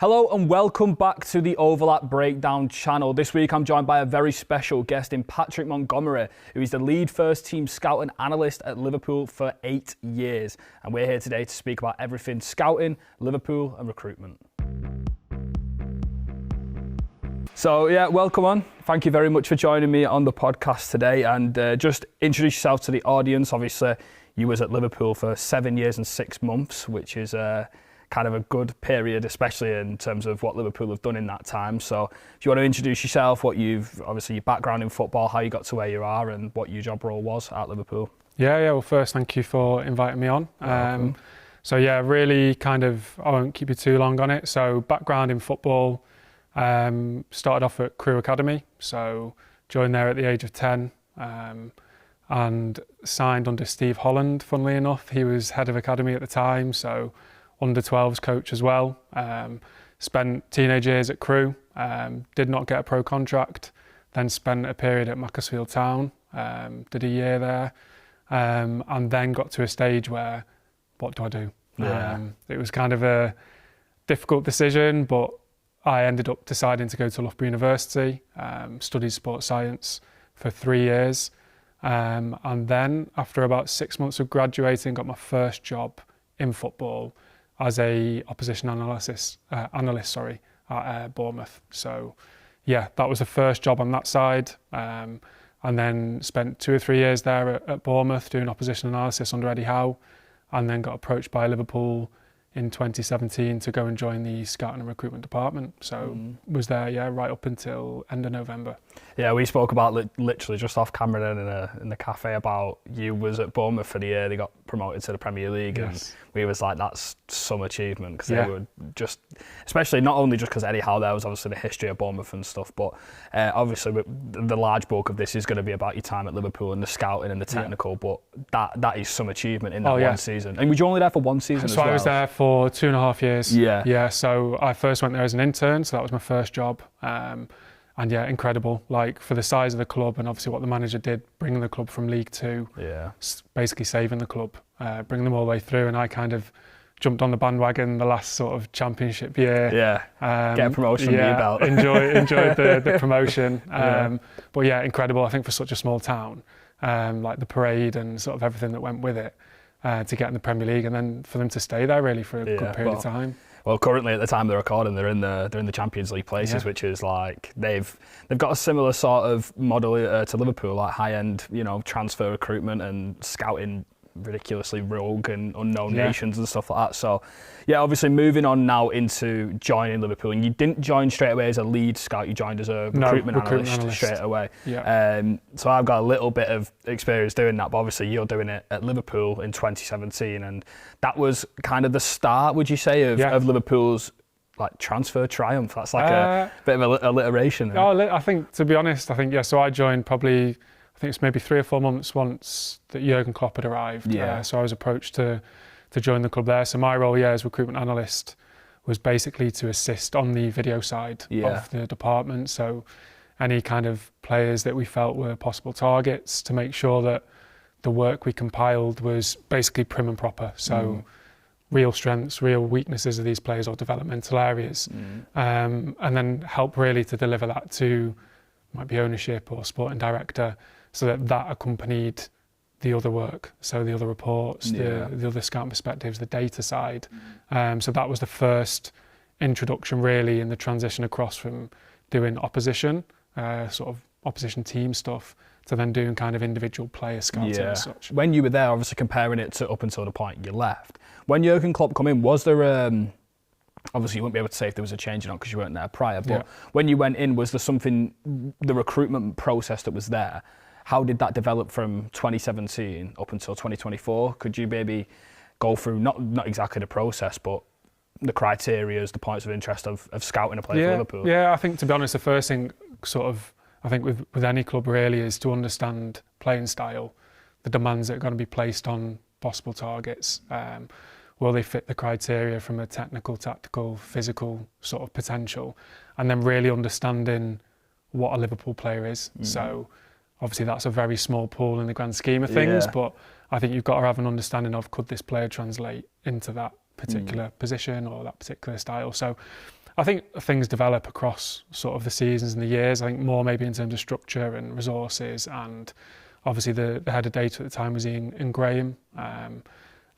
Hello and welcome back to the Overlap Breakdown channel. This week I'm joined by a very special guest in Patrick Montgomery, who is the lead first team scout and analyst at Liverpool for 8 years. And we're here today to speak about everything scouting, Liverpool and recruitment. So yeah, welcome on. Thank you very much for joining me on the podcast today, and just introduce yourself to the audience. Obviously, you was at Liverpool for 7 years and 6 months, which is kind of a good period, especially in terms of what Liverpool have done in that time. So if you want to introduce yourself, obviously your background in football, how you got to where you are and what your job role was at Liverpool. Yeah, well first thank you for inviting me on. So yeah, really I won't keep you too long on it. So background in football, started off at Crewe Academy, so joined there at the age of 10 and signed under Steve Holland, funnily enough. He was head of academy at the time, so under 12s coach as well. Spent teenage years at Crewe, did not get a pro contract, then spent a period at Macclesfield Town, did a year there, and then got to a stage where, what do I do? Yeah. It was kind of a difficult decision, but I ended up deciding to go to Loughborough University, studied sports science for 3 years, and then after about 6 months of graduating, got my first job in football as a opposition analyst at Bournemouth. So yeah, that was the first job on that side, and then spent 2 or 3 years there at Bournemouth doing opposition analysis under Eddie Howe, and then got approached by Liverpool in 2017 to go and join the scouting and recruitment department. So was there, right up until end of November. Yeah, we spoke about literally just off camera in the cafe about you was at Bournemouth for the year they got promoted to the Premier League. Yes. And we was like, that's some achievement, because they were just, especially not only just because Eddie Howe there was obviously the history of Bournemouth and stuff, but obviously the large bulk of this is going to be about your time at Liverpool and the scouting and the technical, but that is some achievement in that one season. And were you only there for one season as well? So I was there for 2.5 years. Yeah, so I first went there as an intern, so that was my first job. And yeah, incredible, like for the size of the club and obviously what the manager did, bringing the club from League Two, basically saving the club, bringing them all the way through, and I kind of jumped on the bandwagon the last sort of championship year. Get a promotion under your belt. enjoyed the promotion. But yeah, incredible, I think for such a small town, like the parade and sort of everything that went with it, to get in the Premier League and then for them to stay there really for a good period of time. Well, currently at the time of the recording, they're in the Champions League places, which is like they've got a similar sort of model to Liverpool, like high-end, transfer recruitment and scouting ridiculously rogue and unknown nations and stuff like that. So, yeah, obviously moving on now into joining Liverpool, and you didn't join straight away as a lead scout. You joined as a recruitment analyst straight away. So I've got a little bit of experience doing that, but obviously you're doing it at Liverpool in 2017, and that was kind of the start, would you say, of Liverpool's like transfer triumph? That's like a bit of alliteration. I think, to be honest, so I joined probably, I think it's maybe 3 or 4 months once that Jürgen Klopp had arrived. So I was approached to join the club there. So my role, as recruitment analyst, was basically to assist on the video side of the department. So any kind of players that we felt were possible targets, to make sure that the work we compiled was basically prim and proper. So real strengths, real weaknesses of these players or developmental areas. And then help really to deliver that to, might be ownership or sporting director, so that accompanied the other work, so the other reports, the other scouting perspectives, the data side. So that was the first introduction really in the transition across from doing opposition, sort of opposition team stuff, to then doing kind of individual player scouting as such. When you were there, obviously comparing it to up until the point you left, when Jürgen Klopp come in, was there obviously you wouldn't be able to say if there was a change or not because you weren't there prior, but when you went in, was there something, the recruitment process that was there, how did that develop from 2017 up until 2024? Could you maybe go through, not exactly the process, but the criteria, the points of interest of scouting a player for Liverpool? Yeah, I think, to be honest, the first thing I think with any club really is to understand playing style, the demands that are going to be placed on possible targets. Will they fit the criteria from a technical, tactical, physical sort of potential? And then really understanding what a Liverpool player is. So obviously that's a very small pool in the grand scheme of things, but I think you've got to have an understanding of, could this player translate into that particular position or that particular style? So I think things develop across sort of the seasons and the years. I think more maybe in terms of structure and resources, and obviously the head of data at the time was Ian Graham,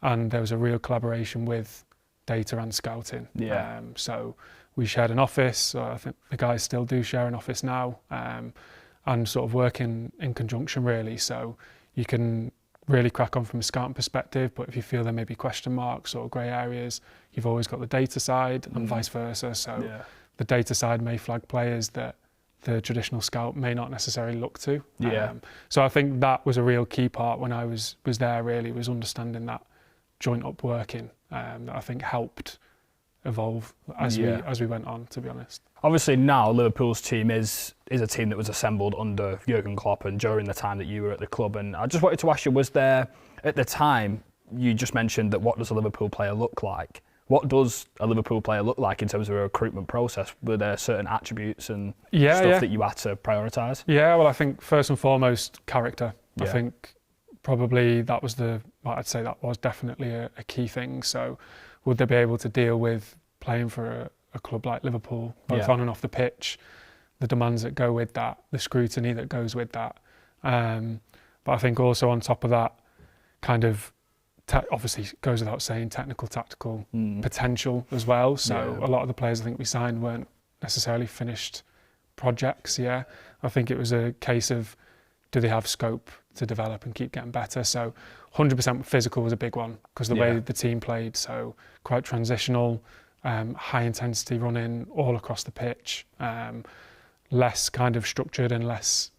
and there was a real collaboration with data and scouting. Yeah. So we shared an office. I think the guys still do share an office now, and sort of work in conjunction really. So you can really crack on from a scouting perspective, but if you feel there may be question marks or grey areas, you've always got the data side and vice versa. So the data side may flag players that the traditional scout may not necessarily look to. So I think that was a real key part when I was there, really, was understanding that joint up working that I think helped evolve as we went on, to be honest. Obviously now Liverpool's team is a team that was assembled under Jürgen Klopp and during the time that you were at the club. And I just wanted to ask you, was there, at the time, you just mentioned that what does a Liverpool player look like? What does a Liverpool player look like in terms of a recruitment process? Were there certain attributes and stuff that you had to prioritise? Yeah, well, I think first and foremost, character. I think probably that was I'd say that was definitely a key thing. So would they be able to deal with playing for a club like Liverpool, both on and off the pitch, the demands that go with that, the scrutiny that goes with that. But I think also on top of that, kind of obviously goes without saying, technical, tactical potential as well. So a lot of the players I think we signed weren't necessarily finished projects. I think it was a case of, do they have scope to develop and keep getting better? So 100% physical was a big one because the way the team played, so quite transitional, high intensity running all across the pitch, less kind of structured and less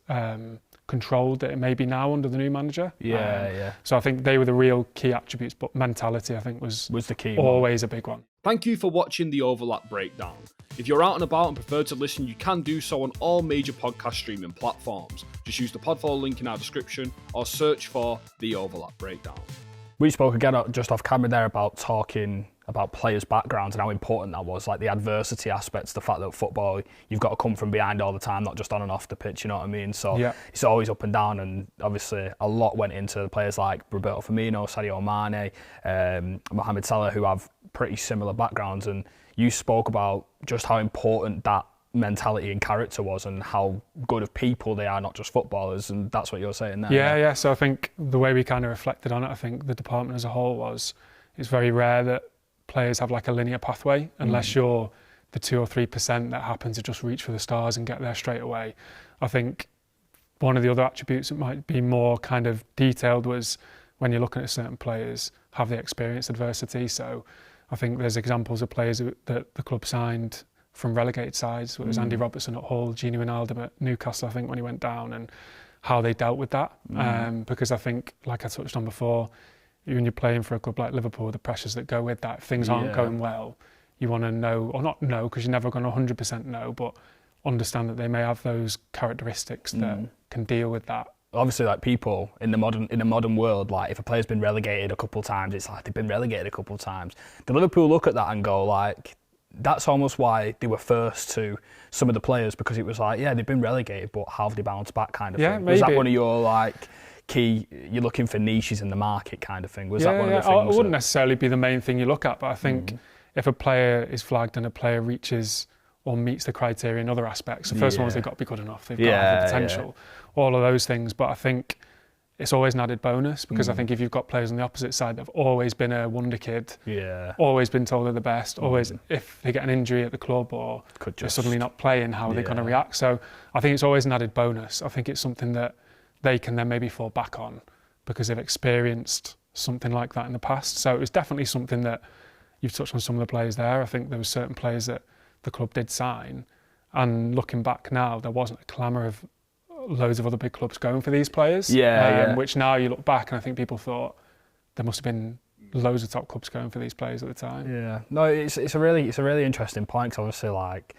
controlled that it may be now under the new manager. So I think they were the real key attributes, but mentality I think was the key always a big one. Thank you for watching the Overlap Breakdown. If you're out and about and prefer to listen, you can do so on all major podcast streaming platforms. Just use the Podfollow link in our description or search for the Overlap Breakdown. We spoke again just off camera there about talking about players' backgrounds and how important that was, like the adversity aspects, the fact that football, you've got to come from behind all the time, not just on and off the pitch, you know what I mean? So it's always up and down, and obviously a lot went into players like Roberto Firmino, Sadio Mané, Mohamed Salah, who have pretty similar backgrounds, and you spoke about just how important that mentality and character was and how good of people they are, not just footballers, and that's what you're saying there. So I think the way we kind of reflected on it, I think the department as a whole was, it's very rare that players have like a linear pathway unless you're the 2 or 3% that happen to just reach for the stars and get there straight away. I think one of the other attributes that might be more kind of detailed was when you're looking at certain players, have they experienced adversity? So I think there's examples of players that the club signed from relegated sides. It was Andy Robertson at Hull, Gini Wijnaldum at Newcastle, I think, when he went down, and how they dealt with that. Because I think, like I touched on before, when you're playing for a club like Liverpool, the pressures that go with that, if things aren't going well, you want to know, or not know, because you're never going to 100% know, but understand that they may have those characteristics that can deal with that. Obviously, like people in the modern world, like if a player's been relegated a couple of times, it's like they've been relegated a couple of times. The Liverpool look at that and go like, that's almost why they were first to some of the players, because it was like, they've been relegated, but how have they bounced back kind of thing? Maybe. Was that one of your like key, you're looking for niches in the market kind of thing? Was that one of the things? It wouldn't necessarily be the main thing you look at, but I think if a player is flagged and a player reaches or meets the criteria in other aspects, the first one is they've got to be good enough, they've got to have the potential, all of those things. But I think it's always an added bonus, because I think if you've got players on the opposite side that have always been a wonder kid, always been told they're the best, always, if they get an injury at the club or they're suddenly not playing, how are they going to react? So I think it's always an added bonus. I think it's something that they can then maybe fall back on because they've experienced something like that in the past. So it was definitely something that you've touched on some of the players there. I think there were certain players that the club did sign, and looking back now, there wasn't a clamour of loads of other big clubs going for these players. Which now you look back and I think people thought there must have been loads of top clubs going for these players at the time. No, it's a really interesting point, because obviously like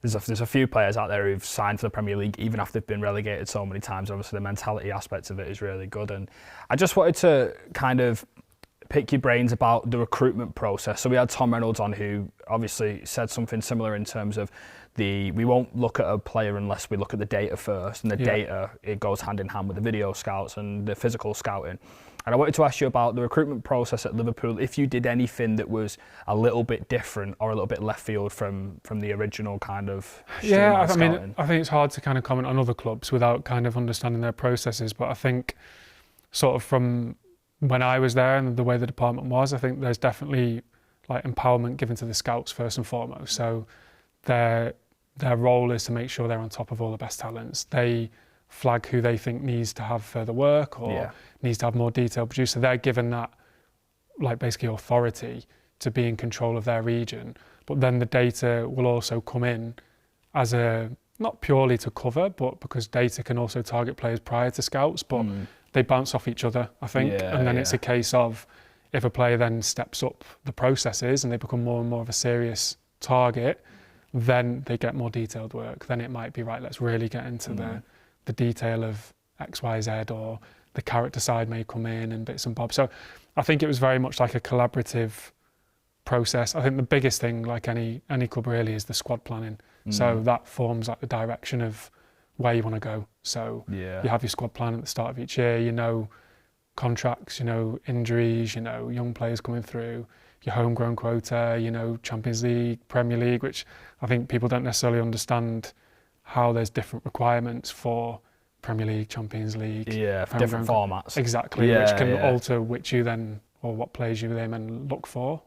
there's a few players out there who've signed for the Premier League even after they've been relegated so many times. Obviously the mentality aspect of it is really good, and I just wanted to kind of pick your brains about the recruitment process. So we had Tom Reynolds on, who obviously said something similar in terms of we won't look at a player unless we look at the data first, and the data, it goes hand in hand with the video scouts and the physical scouting. And I wanted to ask you about the recruitment process at Liverpool, if you did anything that was a little bit different or a little bit left field from the original kind of scouting. I think it's hard to kind of comment on other clubs without kind of understanding their processes, but I think sort of from when I was there and the way the department was, I think there's definitely like empowerment given to the scouts first and foremost. So their role is to make sure they're on top of all the best talents. They flag who they think needs to have further work or needs to have more detail produced. So they're given that like basically authority to be in control of their region. But then the data will also come in as not purely to cover, but because data can also target players prior to scouts, but they bounce off each other, I think. And then it's a case of if a player then steps up the processes and they become more and more of a serious target, then they get more detailed work. Then it might be, right, let's really get into the detail of X, Y, Z, or the character side may come in and bits and bobs. So I think it was very much like a collaborative process. I think the biggest thing, like any club really, is the squad planning. So that forms like the direction of where you want to go. So you have your squad plan at the start of each year, you know contracts, you know injuries, you know young players coming through, your homegrown quota, you know Champions League, Premier League, which I think people don't necessarily understand how there's different requirements for Premier League, Champions League. For different formats. Exactly, which can alter which you then, or what players you then look for.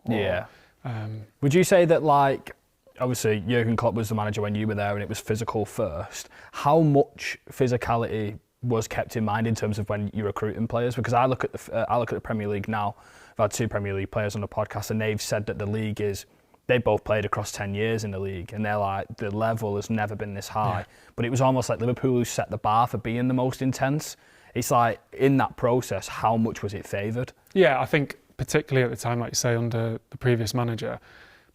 Would you say that, like, obviously Jürgen Klopp was the manager when you were there and it was physical first. How much physicality was kept in mind in terms of when you're recruiting players? Because I look at the Premier League now. I've had 2 Premier League players on the podcast and they've said that the league they both played across 10 years in the league and they're like, the level has never been this high. But it was almost like Liverpool who set the bar for being the most intense. It's like, in that process, how much was it favoured? Yeah, I think particularly at the time, like you say, under the previous manager,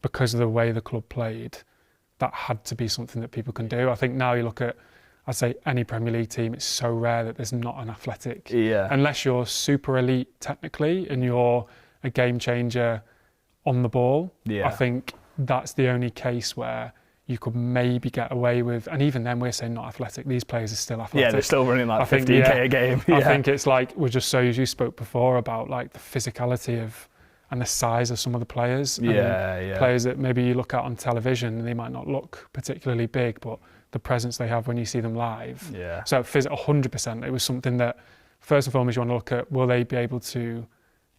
because of the way the club played, that had to be something that people can do. I think now you look at, I'd say, any Premier League team, it's so rare that there's not an athletic. Unless you're super elite technically and you're a game changer on the ball. I think that's the only case where you could maybe get away with, and even then we're saying not athletic, these players are still athletic. They're still running like 50k a game. I think it's like, we're just so, as you spoke before about like the physicality of and the size of some of the players. Players that maybe you look at on television and they might not look particularly big, but the presence they have when you see them live. So 100%, it was something that first and foremost you want to look at, will they be able to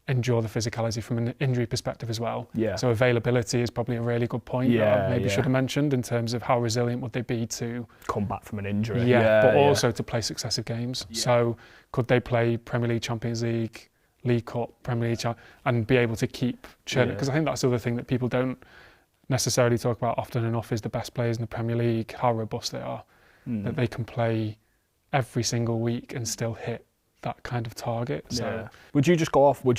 endure the physicality from an injury perspective as well? So availability is probably a really good point that I maybe should have mentioned in terms of how resilient would they be to come back from an injury. But also to play successive games. So could they play Premier League, Champions League, League Cup, Premier League, and be able to keep churning? Because I think that's the other thing that people don't necessarily talk about often enough, is the best players in the Premier League, how robust they are, that they can play every single week and still hit that kind of target. So would you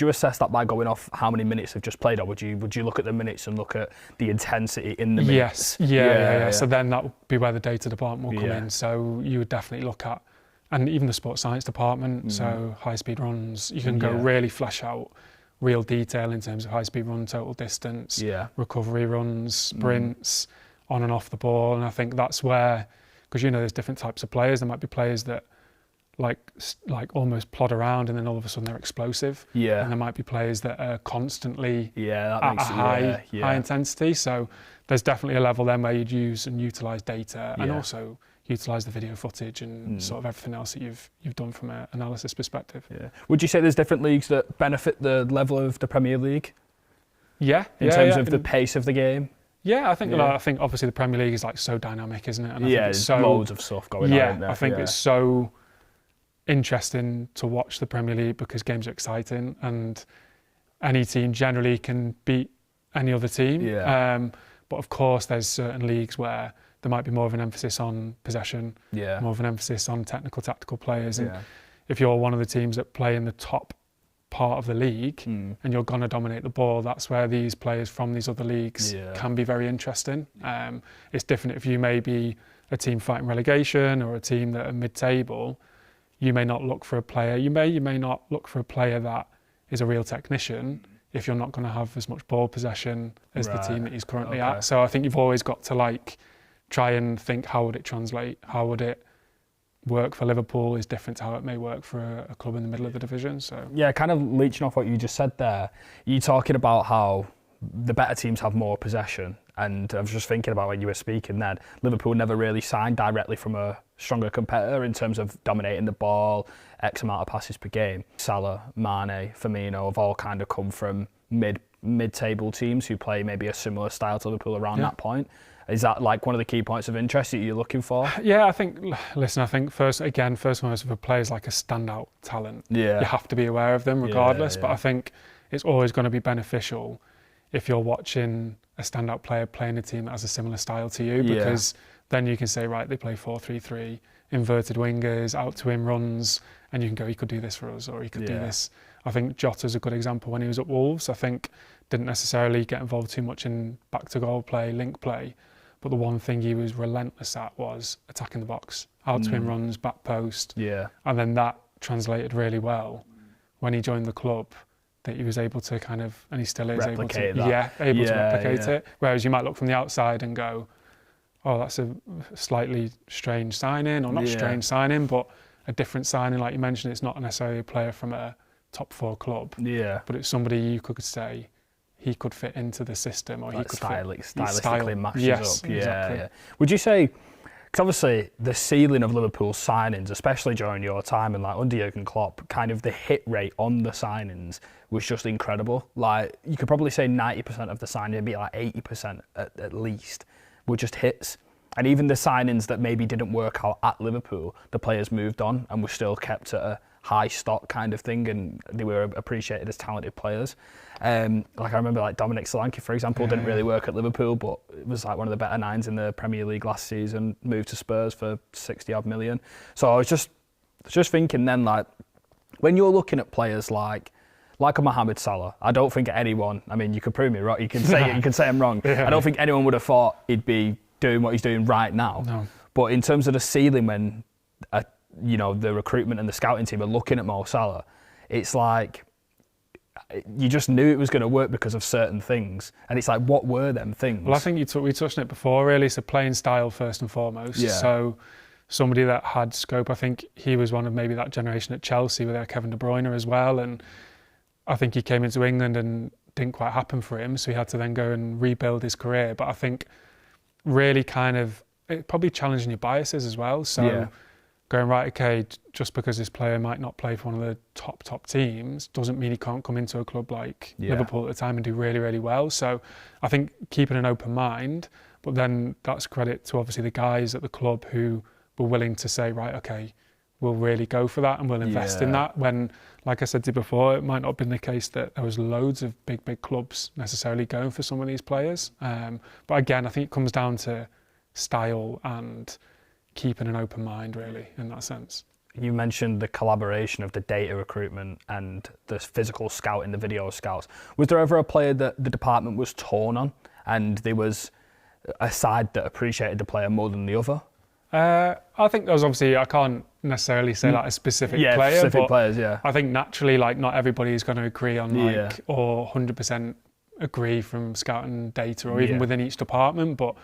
assess that by going off how many minutes they've just played, or would you look at the minutes and look at the intensity in the minutes? So then that would be where the data department will come in. So you would definitely look at, and even the sports science department, so high speed runs, you can go really flesh out real detail in terms of high speed run, total distance, recovery runs, sprints, on and off the ball. And I think that's where, because there's different types of players. There might be players that like almost plod around and then all of a sudden they're explosive. And there might be players that are constantly at a high intensity. So there's definitely a level then where you'd use and utilise data and also utilise the video footage and sort of everything else that you've done from an analysis perspective. Would you say there's different leagues that benefit the level of the Premier League? In terms of the pace of the game? I think obviously the Premier League is like so dynamic, isn't it? And I think there's loads of stuff going on in there. I think it's so interesting to watch the Premier League because games are exciting and any team generally can beat any other team. But of course there's certain leagues where there might be more of an emphasis on possession, more of an emphasis on technical, tactical players. And if you're one of the teams that play in the top part of the league and you're going to dominate the ball, that's where these players from these other leagues can be very interesting. It's different if you may be a team fighting relegation or a team that are mid-table. You may not look for a player. You may not look for a player that is a real technician if you're not going to have as much ball possession as the team that he's currently at. So I think you've always got to try and think, how would it translate? How would it work for Liverpool is different to how it may work for a club in the middle of the division. So yeah, kind of leeching off what you just said there, you're talking about how the better teams have more possession, and I was just thinking about when you were speaking then, Liverpool never really signed directly from a stronger competitor in terms of dominating the ball, X amount of passes per game. Salah, Mané, Firmino have all kind of come from mid-table teams who play maybe a similar style to Liverpool around that point. Is that like one of the key points of interest that you're looking for? Yeah, I think first and foremost, if a player's like a standout talent, you have to be aware of them regardless. But I think it's always going to be beneficial if you're watching a standout player playing a team that has a similar style to you, because then you can say, right, they play 4-3-3, inverted wingers, out to in runs, and you can go, he could do this for us, or he could do this. I think Jota's a good example when he was at Wolves. I think didn't necessarily get involved too much in back to goal play, link play, but the one thing he was relentless at was attacking the box, out to in runs, back post. And then that translated really well when he joined the club, that he was able to kind of, and he still is replicate able to replicate it. Whereas you might look from the outside and go, oh, that's a slightly strange signing, or not strange signing, but a different signing. Like you mentioned, it's not necessarily a player from a top 4 club, but it's somebody you could say he could fit into the system, or like he could stylistically matches up. Exactly. Would you say, because obviously the ceiling of Liverpool's signings, especially during your time and like under Jürgen Klopp, kind of the hit rate on the signings was just incredible. Like you could probably say 90% of the signings, maybe like 80% at least, were just hits. And even the signings that maybe didn't work out at Liverpool, the players moved on and were still kept at a high stock kind of thing, and they were appreciated as talented players. Like I remember like Dominic Solanke, for example, didn't really work at Liverpool, but it was like one of the better nines in the Premier League last season, moved to Spurs for 60 odd million. So I was just thinking then, like, when you're looking at players like a Mohamed Salah, I don't think anyone, I mean, you could prove me wrong, you can say I'm wrong. I don't think anyone would have thought he'd be doing what he's doing right now. No. But in terms of the ceiling, when the recruitment and the scouting team are looking at Mo Salah, it's like you just knew it was going to work because of certain things. And it's like, what were them things? Well, I think we touched on it before, really. So playing style first and foremost. So somebody that had scope. I think he was one of maybe that generation at Chelsea with their Kevin De Bruyne as well. And I think he came into England and didn't quite happen for him. So he had to then go and rebuild his career. But I think really kind of probably challenging your biases as well. So going, right, okay, just because this player might not play for one of the top teams doesn't mean he can't come into a club like Liverpool at the time and do really, really well. So I think keeping an open mind, but then that's credit to obviously the guys at the club who were willing to say, right, okay, we'll really go for that and we'll invest in that. When, like I said to you before, it might not have been the case that there was loads of big clubs necessarily going for some of these players. But again, I think it comes down to style and keeping an open mind, really, in that sense. You mentioned the collaboration of the data recruitment and the physical scouting, the video scouts. Was there ever a player that the department was torn on and there was a side that appreciated the player more than the other? I think there was obviously, I can't necessarily say like a specific player, specific but players, I think naturally, like, not everybody is going to agree on or 100% agree from scouting data or even within each department, but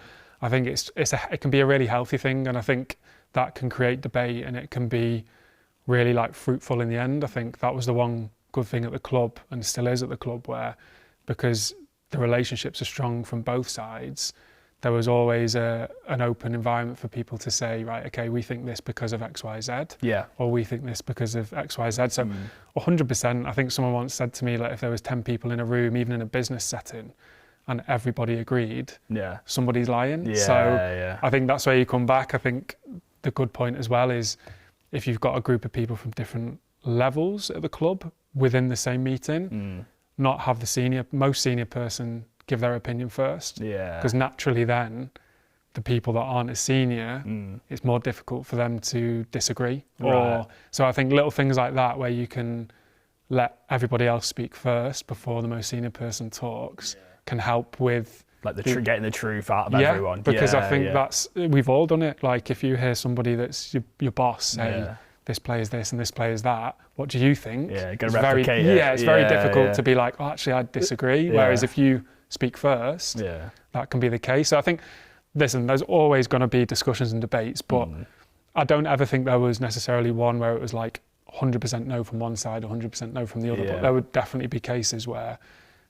I think it can be a really healthy thing, and I think that can create debate and it can be really like fruitful in the end. I think that was the one good thing at the club, and still is at the club, where because the relationships are strong from both sides, there was always an open environment for people to say, right, okay, we think this because of X, Y, Z, or we think this because of X, Y, Z. So 100%, I think someone once said to me, like, if there was 10 people in a room, even in a business setting, and everybody agreed, somebody's lying. I think that's where you come back. I think the good point as well is if you've got a group of people from different levels at the club within the same meeting, not have the most senior person give their opinion first. Because naturally then, the people that aren't as senior, it's more difficult for them to disagree. So I think little things like that, where you can let everybody else speak first before the most senior person talks, can help with like getting the truth out of everyone. Because I think we've all done it. Like if you hear somebody that's your boss say this player's this and this player's that, what do you think? It's replicate it. It's very difficult to be like, oh, actually I disagree. Whereas if you speak first, that can be the case. So I think, listen, there's always going to be discussions and debates, but I don't ever think there was necessarily one where it was like 100% no from one side, 100% no from the other. But there would definitely be cases where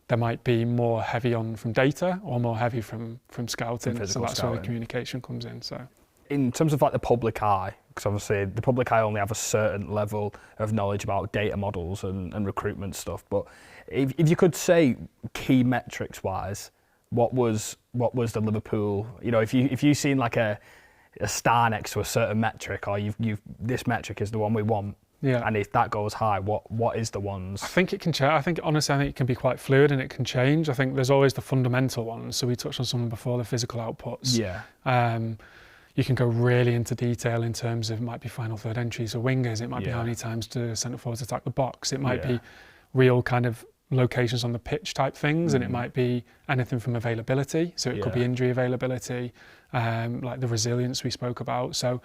there might be more heavy on from data or more heavy from scouting. So that's where the communication comes in. So, in terms of like the public eye, because obviously the public eye only have a certain level of knowledge about data models and recruitment stuff. But if you could say key metrics wise, what was the Liverpool? You know, if you seen like a star next to a certain metric, or you've this metric is the one we want. Yeah. And if that goes high, what is the ones? I think it can change. I think it can be quite fluid and it can change. I think there's always the fundamental ones. So we touched on some before, the physical outputs. Yeah. You can go really into detail in terms of, it might be final third entries or wingers. It might be how many times do centre forwards attack the box. It might be real kind of locations on the pitch type things, and it might be anything from availability. So it could be injury availability, like the resilience we spoke about. So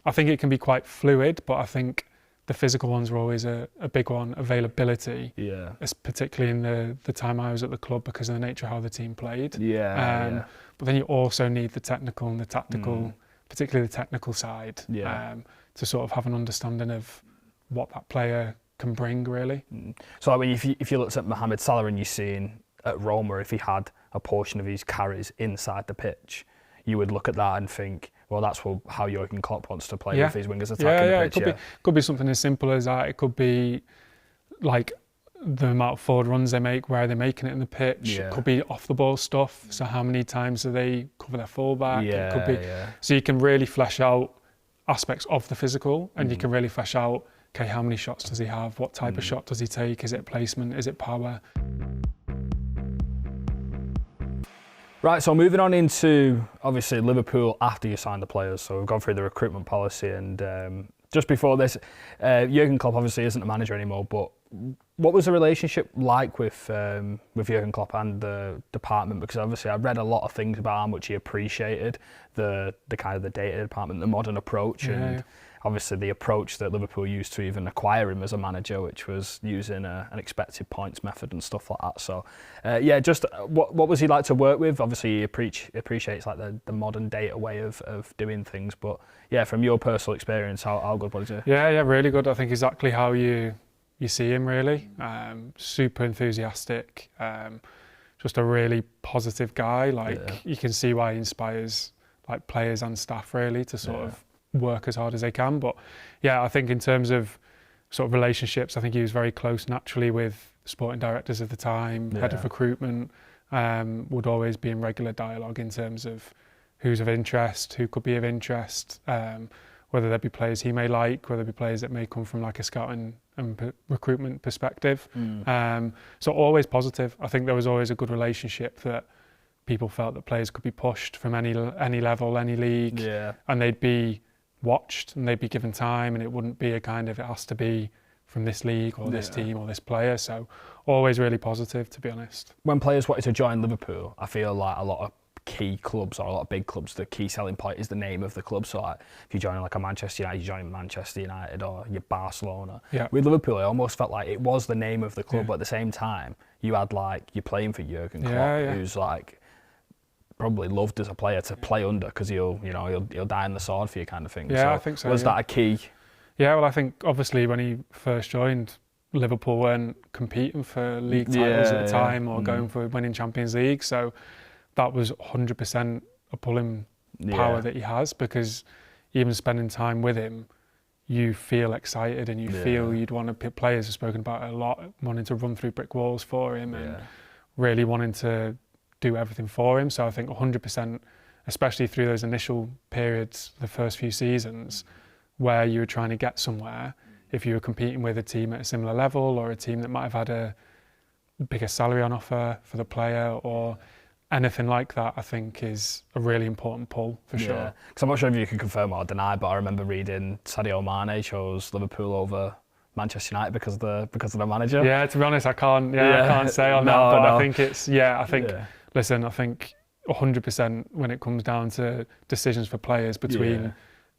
I think it can be quite fluid, but I think the physical ones were always a big one. Availability, particularly in the time I was at the club, because of the nature of how the team played. But then you also need the technical and the tactical, particularly the technical side, to sort of have an understanding of what that player can bring, really. So I mean, if you looked at Mohamed Salah and you're seeing at Roma, if he had a portion of his carries inside the pitch, you would look at that and think, well, that's how Jürgen Klopp wants to play with his wingers attacking the pitch. It could be something as simple as that. It could be like the amount of forward runs they make, where they're making it in the pitch. It could be off the ball stuff. So how many times do they cover their fullback? It could be. So you can really flesh out aspects of the physical, and you can really flesh out, okay, how many shots does he have? What type of shot does he take? Is it placement? Is it power? Right, so moving on into, obviously, Liverpool after you sign the players. So we've gone through the recruitment policy, and just before this, Jürgen Klopp obviously isn't a manager anymore, but what was the relationship like with Jürgen Klopp and the department? Because obviously I read a lot of things about how much he appreciated the kind of the data department, the modern approach, and obviously the approach that Liverpool used to even acquire him as a manager, which was using an expected points method and stuff like that. So just what was he like to work with? Obviously he appreciates like the modern data way of doing things, but yeah, from your personal experience, how good was he? Yeah, really good. I think exactly how you see him, really. Super enthusiastic, just a really positive guy. Like you can see why he inspires like players and staff, really, to sort of work as hard as they can. But yeah, I think in terms of sort of relationships, I think he was very close naturally with sporting directors of the time, head of recruitment, would always be in regular dialogue in terms of who's of interest, who could be of interest, whether there be players he may like, whether there be players that may come from like a scouting and recruitment perspective. So always positive. I think there was always a good relationship, that people felt that players could be pushed from any level, any league, and they'd be watched and they'd be given time, and it wouldn't be a kind of, it has to be from this league or this team or this player. So always really positive, to be honest. When players wanted to join Liverpool, I feel like a lot of key clubs or a lot of big clubs, the key selling point is the name of the club. So like if you join like a Manchester United, you join Manchester United or you're Barcelona. With Liverpool, it almost felt like it was the name of the club, but at the same time you had like, you're playing for Jürgen Klopp, who's like probably loved as a player to play under, because he'll die on the sword for you, kind of thing. I think so. Was that a key? Yeah, well, I think obviously when he first joined, Liverpool weren't competing for league titles at the time, or going for winning Champions League. So that was 100% a pulling power that he has, because even spending time with him, you feel excited and you feel you'd want to. Players have spoken about it a lot, wanting to run through brick walls for him and really wanting to do everything for him. So I think 100%, especially through those initial periods, the first few seasons, where you were trying to get somewhere, if you were competing with a team at a similar level, or a team that might have had a bigger salary on offer for the player, or anything like that, I think is a really important pull, for sure. Because I'm not sure if you can confirm or deny, but I remember reading Sadio Mané chose Liverpool over Manchester United because of the manager. Yeah, to be honest, I can't say on that, but I think it's, listen, I think 100% when it comes down to decisions for players between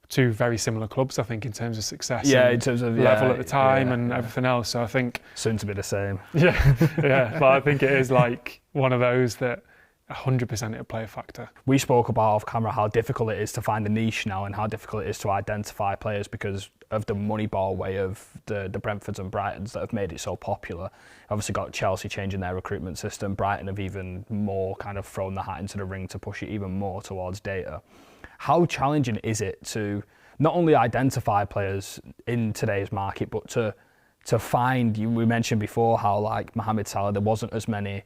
two very similar clubs, I think in terms of success, in terms of level at the time and everything else. So I think soon to be the same. But I think it is like one of those that 100% it'll play a factor. We spoke about off camera how difficult it is to find the niche now and how difficult it is to identify players because of the Moneyball way of the Brentfords and Brightons that have made it so popular. Obviously got Chelsea changing their recruitment system. Brighton have even more kind of thrown the hat into the ring to push it even more towards data. How challenging is it to not only identify players in today's market, but to find, we mentioned before how like Mohamed Salah, there wasn't as many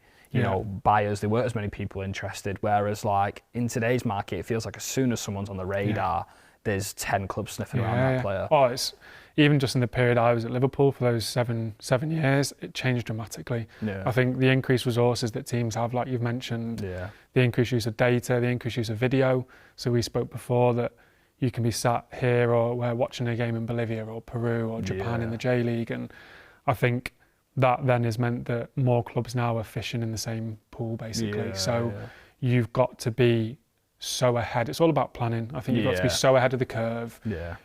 buyers, there weren't as many people interested, whereas like in today's market, it feels like as soon as someone's on the radar, there's 10 clubs sniffing around that player. Oh, it's even just in the period I was at Liverpool for those seven years, it changed dramatically. I think the increased resources that teams have, like you've mentioned, the increased use of data, the increased use of video. So we spoke before that you can be sat here or we're watching a game in Bolivia or Peru or Japan in the J-League, and I think that then has meant that more clubs now are fishing in the same pool, basically. You've got to be so ahead. It's all about planning. I think you've got to be so ahead of the curve.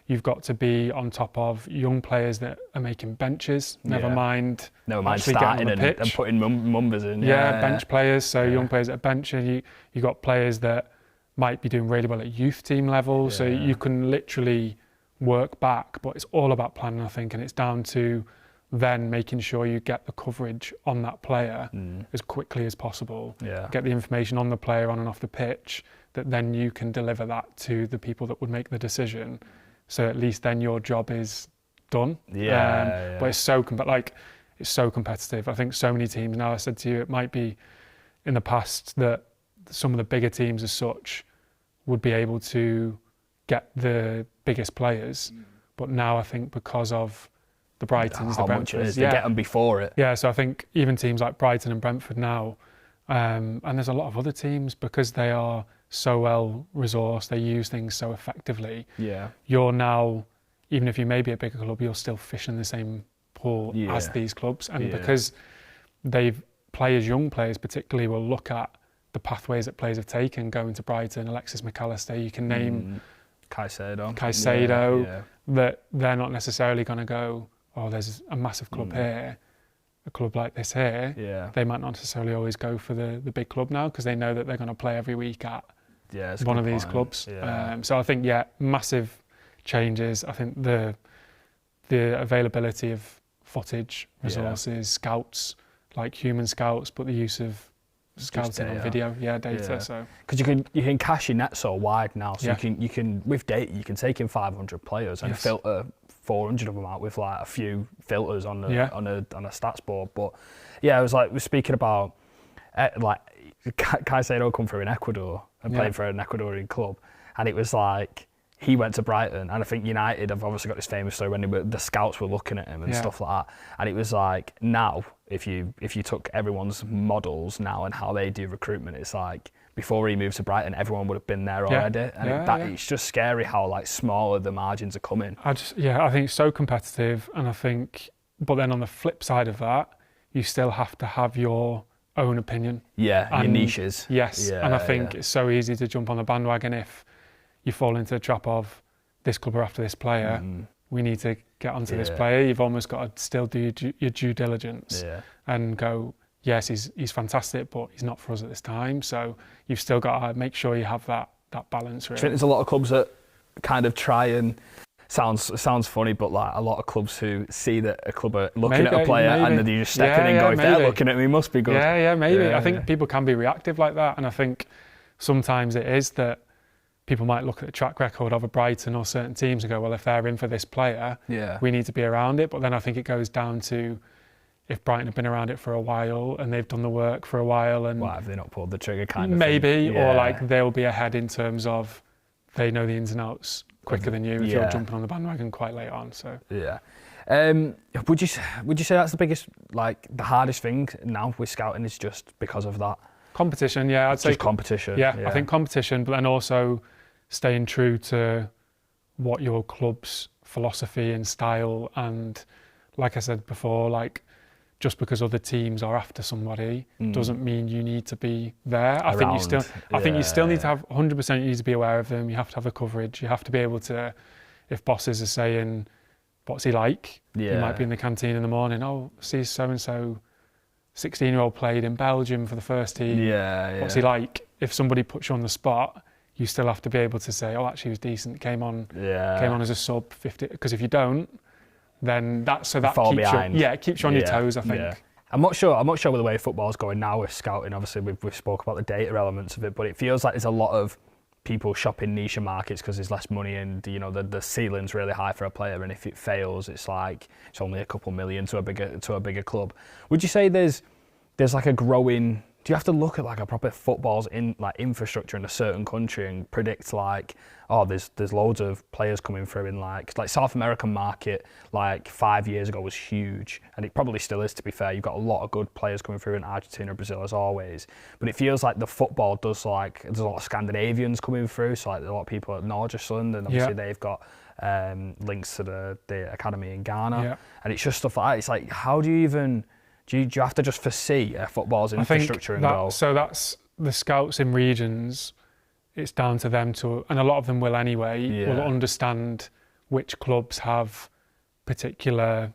You've got to be on top of young players that are making benches, never mind starting and putting numbers in. Bench players, so young players that are benching. You've got players that might be doing really well at youth team level, so you can literally work back, but it's all about planning, I think, and it's down to then making sure you get the coverage on that player as quickly as possible, get the information on the player on and off the pitch, that then you can deliver that to the people that would make the decision. So at least then your job is done. But it's so competitive. I think so many teams now, I said to you, it might be in the past that some of the bigger teams as such would be able to get the biggest players. But now I think because of the Brightons, the Brentfords, they get them before it. So I think even teams like Brighton and Brentford now, and there's a lot of other teams, because they are so well resourced, they use things so effectively. You're now, even if you may be a bigger club, you're still fishing the same pool as these clubs, and because young players particularly will look at the pathways that players have taken, going to Brighton, Alexis McAllister, you can name Caicedo, that they're not necessarily going to go, oh, there's a massive club here, a club like this here. They might not necessarily always go for the big club now, because they know that they're going to play every week at one of these clubs. So I think, massive changes. I think the availability of footage, resources, scouts, like human scouts, but the use of scouting on video, data. So because you can cast your net so wide now, so you can with data you can take in 500 players and filter 400 of them out with like a few filters on a stats board. But I was like, we're speaking about like Caicedo come through in Ecuador and played for an Ecuadorian club, and it was like he went to Brighton, and I think United have obviously got this famous story when the scouts were looking at him and stuff like that, and it was like, now if you took everyone's models now and how they do recruitment, it's like before he moved to Brighton, everyone would have been there already, and it's just scary how like smaller the margins are coming. I think it's so competitive, and I think, but then on the flip side of that, you still have to have your own opinion. Your niches. And I think it's so easy to jump on the bandwagon if you fall into the trap of this club are after this player, we need to get onto this player. You've almost got to still do your due diligence and go, yes, he's fantastic, but he's not for us at this time. So you've still got to make sure you have that balance. Really. I think there's a lot of clubs that kind of try and sounds funny, but like a lot of clubs who see that a club are looking at a player and then they just step in and go, if they're looking at me, must be good. Maybe. I think people can be reactive like that, and I think sometimes it is that people might look at the track record of a Brighton or certain teams and go, well, if they're in for this player, we need to be around it. But then I think it goes down to if Brighton have been around it for a while and they've done the work for a while, and why have they not pulled the trigger kind of maybe thing? Or like they'll be ahead in terms of they know the ins and outs quicker than you if you're jumping on the bandwagon quite late on. So would you say that's the biggest, like the hardest thing now with scouting is just because of that competition? I'd say just competition. I think competition, but then also staying true to what your club's philosophy and style, and like I said before, like just because other teams are after somebody doesn't mean you need to be there. I think you still need to have 100%. You need to be aware of them. You have to have the coverage. You have to be able to, if bosses are saying, "What's he like?" You might be in the canteen in the morning. Oh, see so and so 16-year-old played in Belgium for the first team. What's he like? If somebody puts you on the spot, you still have to be able to say, oh, actually he was decent, came on as a sub 50. Because if you don't, then that keeps you on your toes, I think. Yeah. I'm not sure with the way football's going now with scouting. Obviously, we've spoke about the data elements of it, but it feels like there's a lot of people shopping niche markets because there's less money and the ceiling's really high for a player, and if it fails, it's only a couple million to a bigger club. Would you say there's like a growing? Do you have to look at like a proper football's infrastructure in a certain country and predict there's loads of players coming through in like South American market 5 years ago was huge, and it probably still is, to be fair. You've got a lot of good players coming through in Argentina, Brazil as always, but it feels like the football there's a lot of Scandinavians coming through, so a lot of people at Norgesund, and obviously they've got links to the academy in Ghana, and it's just stuff like that. It's like, how do you even do you have to just foresee football's infrastructure and go? So that's the scouts in regions. It's down to them to, and a lot of them will anyway, will understand which clubs have particular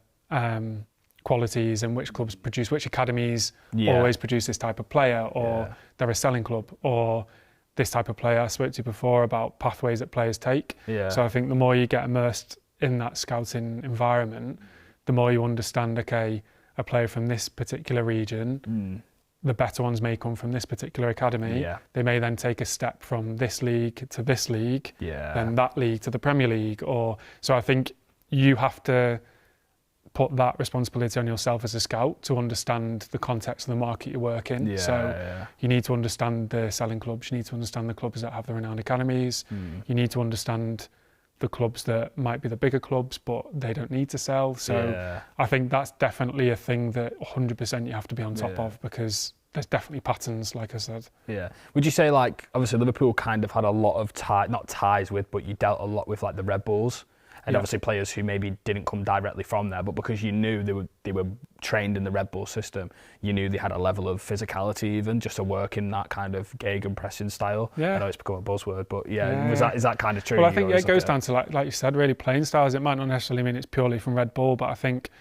qualities and which clubs produce, which academies always produce this type of player, or they're a selling club, or this type of player. I spoke to you before about pathways that players take. So I think the more you get immersed in that scouting environment, the more you understand, okay, a player from this particular region, the better ones may come from this particular academy. They may then take a step from this league to this league, then that league to the Premier League. So I think you have to put that responsibility on yourself as a scout to understand the context of the market you work in. You need to understand the selling clubs, you need to understand the clubs that have the renowned academies, you need to understand the clubs that might be the bigger clubs, but they don't need to sell. So I think that's definitely a thing that 100% you have to be on top of, because there's definitely patterns, like I said. Would you say, obviously Liverpool kind of had a lot of not ties with, but you dealt a lot with the Red Bulls, and obviously players who maybe didn't come directly from there, but because you knew they were trained in the Red Bull system, you knew they had a level of physicality even just to work in that kind of gegenpressing style. I know it's become a buzzword, but is that kind of true? Well, I think it goes down to, like you said, really playing styles. It might not necessarily mean it's purely from Red Bull, but I think,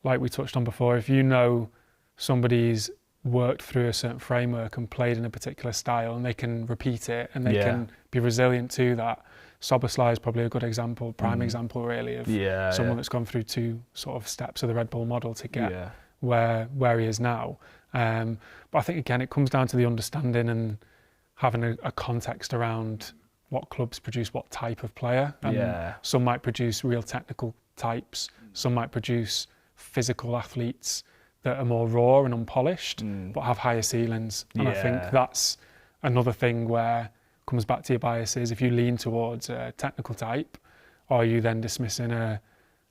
like we touched on before, if you know somebody's worked through a certain framework and played in a particular style, and they can repeat it and they can be resilient to that. Soboslai is probably a good example, prime example really, of someone that's gone through two sort of steps of the Red Bull model to get where he is now. But I think, again, it comes down to the understanding and having a context around what clubs produce what type of player. Some might produce real technical types, some might produce physical athletes that are more raw and unpolished, but have higher ceilings. And I think that's another thing where comes back to your biases. If you lean towards a technical type, are you then dismissing a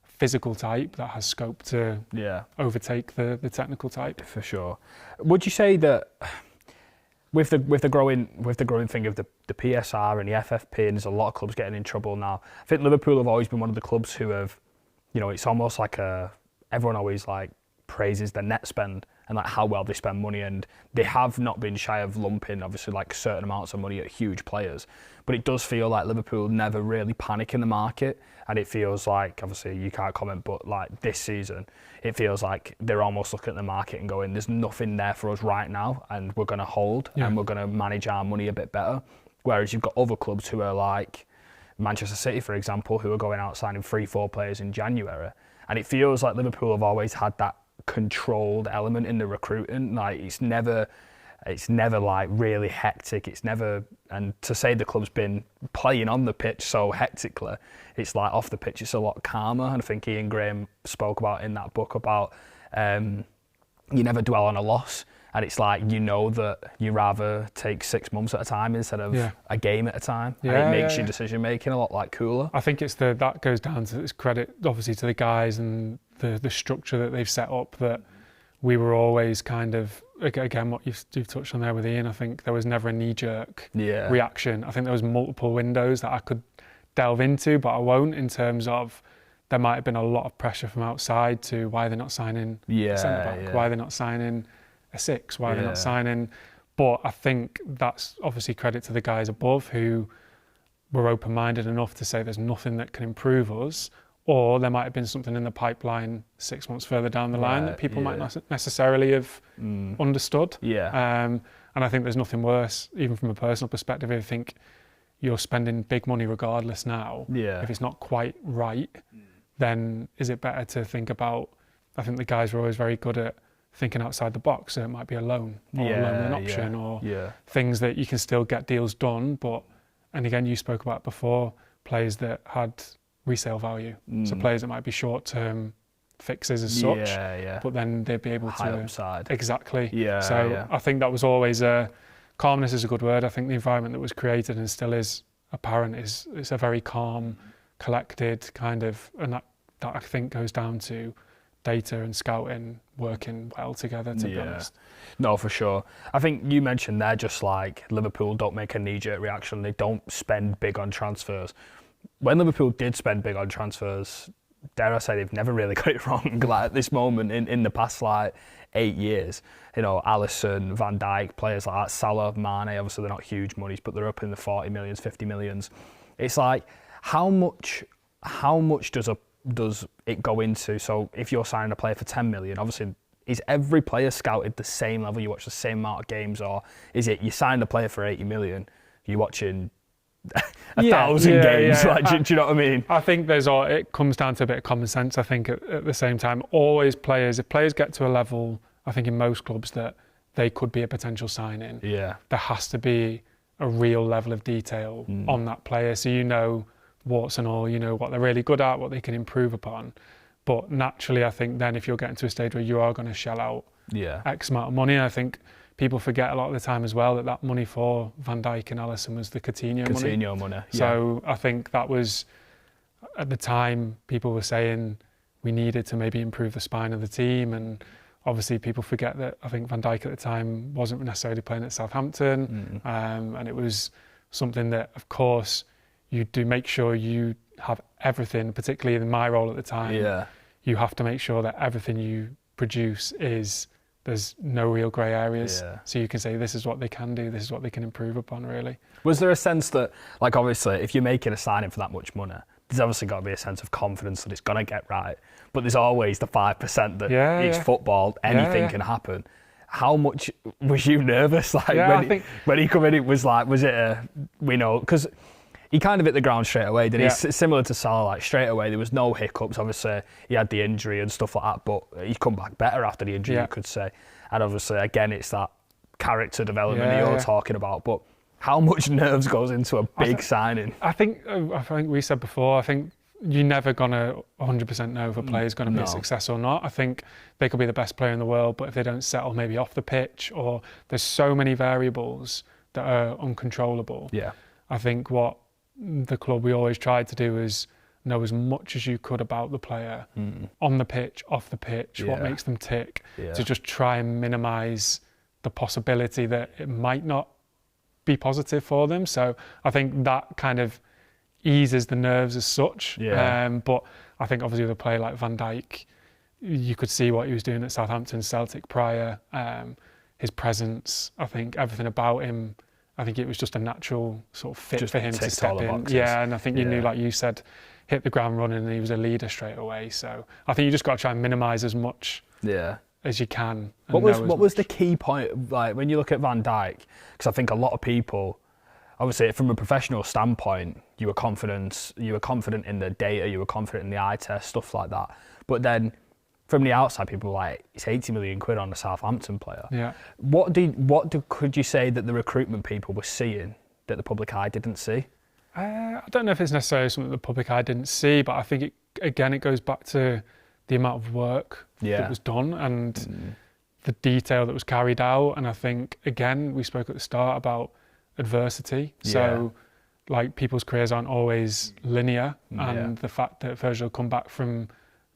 physical type that has scope to overtake the technical type? For sure. Would you say that with the growing thing of the PSR and the FFP, and there's a lot of clubs getting in trouble now, I think Liverpool have always been one of the clubs who have, it's almost like everyone always praises their net spend and how well they spend money, and they have not been shy of lumping obviously certain amounts of money at huge players, but it does feel like Liverpool never really panic in the market, and it feels like, obviously you can't comment, but this season it feels like they're almost looking at the market and going, there's nothing there for us right now, and we're going to hold and we're going to manage our money a bit better. Whereas you've got other clubs who are like Manchester City, for example, who are going out signing 3-4 players in January, and it feels like Liverpool have always had that controlled element in the recruiting. It's never really hectic. It's never, and to say the club's been playing on the pitch so hectically, it's off the pitch it's a lot calmer. And I think Ian Graham spoke about in that book about you never dwell on a loss, and it's that you rather take 6 months at a time instead of a game at a time, and it makes your decision making a lot cooler. I think that goes down to its credit obviously to the guys and the structure that they've set up, that we were always kind of, again, what you've touched on there with Ian, I think there was never a knee-jerk reaction. I think there was multiple windows that I could delve into, but I won't, in terms of there might have been a lot of pressure from outside to why they're not signing a centre-back, why they're not signing a 6, why they're not signing. But I think that's obviously credit to the guys above who were open-minded enough to say there's nothing that can improve us, or there might have been something in the pipeline 6 months further down the line that people might not necessarily have understood. And I think there's nothing worse, even from a personal perspective, if you think you're spending big money regardless now. If it's not quite right, then is it better to think about, I think the guys were always very good at thinking outside the box, so it might be a loan or a loan with an option or things that you can still get deals done. But, and again, you spoke about before, players that had resale value. So players that might be short-term fixes as such, but then they'd be able high to... upside. Exactly. I think that was always calmness is a good word. I think the environment that was created and still is apparent is a very calm, collected kind of, and that I think goes down to data and scouting working well together, to be honest. No, for sure. I think you mentioned there just like Liverpool don't make a knee-jerk reaction. They don't spend big on transfers. When Liverpool did spend big on transfers, dare I say, they've never really got it wrong. Like at this moment in the past 8 years, Alisson, Van Dijk, players like that, Salah, Mané, obviously they're not huge monies, but they're up in the 40 millions, 50 millions. It's like, how much does it go into? So if you're signing a player for 10 million, obviously, is every player scouted the same level? You watch the same amount of games, or is it you signed a player for 80 million, you're watching 1,000 games? Do you know what I mean? I think it comes down to a bit of common sense. I think at the same time, if players get to a level, I think in most clubs that they could be a potential signing, there has to be a real level of detail on that player, so warts and all, what they're really good at, what they can improve upon. But naturally, I think then if you're getting to a stage where you are going to shell out X amount of money, I think people forget a lot of the time as well that money for Van Dijk and Alisson was the Coutinho money. So I think that was, at the time, people were saying we needed to maybe improve the spine of the team, and obviously people forget that I think Van Dijk at the time wasn't necessarily playing at Southampton, and it was something that, of course, you do make sure you have everything, particularly in my role at the time, you have to make sure that everything you produce there's no real grey areas. So you can say this is what they can do, this is what they can improve upon, really. Was there a sense that, like, obviously, if you're making a signing for that much money, there's obviously got to be a sense of confidence that it's going to get right, but there's always the 5% that it's football, anything can happen. How much was you nervous? When he come in, because he kind of hit the ground straight away, didn't he? Similar to Salah, straight away, there was no hiccups. Obviously, he had the injury and stuff like that, but he's come back better after the injury, you could say. And obviously, again, it's that character development that you're talking about. But how much nerves goes into a big signing? I think we said before, I think you're never going to 100% know if a player's going to be a success or not. I think they could be the best player in the world, but if they don't settle maybe off the pitch, or there's so many variables that are uncontrollable. I think what the club we always tried to do is know as much as you could about the player, on the pitch, off the pitch, what makes them tick, to just try and minimise the possibility that it might not be positive for them. So I think that kind of eases the nerves as such. But I think obviously with a player like Van Dijk, you could see what he was doing at Southampton, Celtic prior, his presence, I think everything about him, I think it was just a natural sort of fit just for him to step in. And I think you knew, like you said, hit the ground running, and he was a leader straight away. So I think you just got to try and minimise as much as you can. What was the key point, like when you look at Van Dijk? Because I think a lot of people, obviously from a professional standpoint, you were confident in the data, you were confident in the eye test, stuff like that. But then from the outside, people were like, it's 80 million quid on a Southampton player. Could you say that the recruitment people were seeing that the public eye didn't see? I don't know if it's necessarily something the public eye didn't see, but I think it goes back to the amount of work that was done and the detail that was carried out. And I think, again, we spoke at the start about adversity. So like people's careers aren't always linear, and the fact that Virgil come back from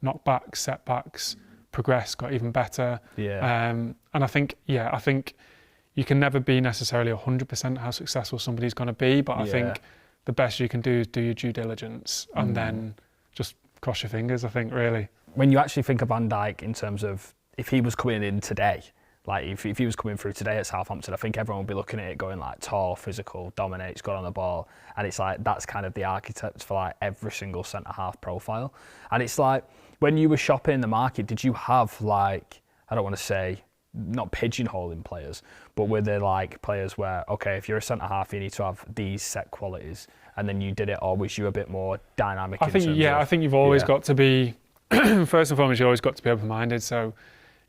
knockbacks, setbacks, progressed, got even better. And I think you can never be necessarily 100% how successful somebody's going to be, but I think the best you can do is do your due diligence and then just cross your fingers, I think, really. When you actually think of Van Dijk in terms of if he was coming in today, Like if he was coming through today at Southampton, I think everyone would be looking at it going like tall, physical, dominates, good on the ball. And it's like that's kind of the architect for like every single centre-half profile. And it's like when you were shopping the market, did you have like, I don't want to say, not pigeonholing players, but were there like players where, okay, if you're a centre-half, you need to have these set qualities, and then you did it, or was you a bit more dynamic? I think you've always got to be, first and foremost, you always got to be open-minded. So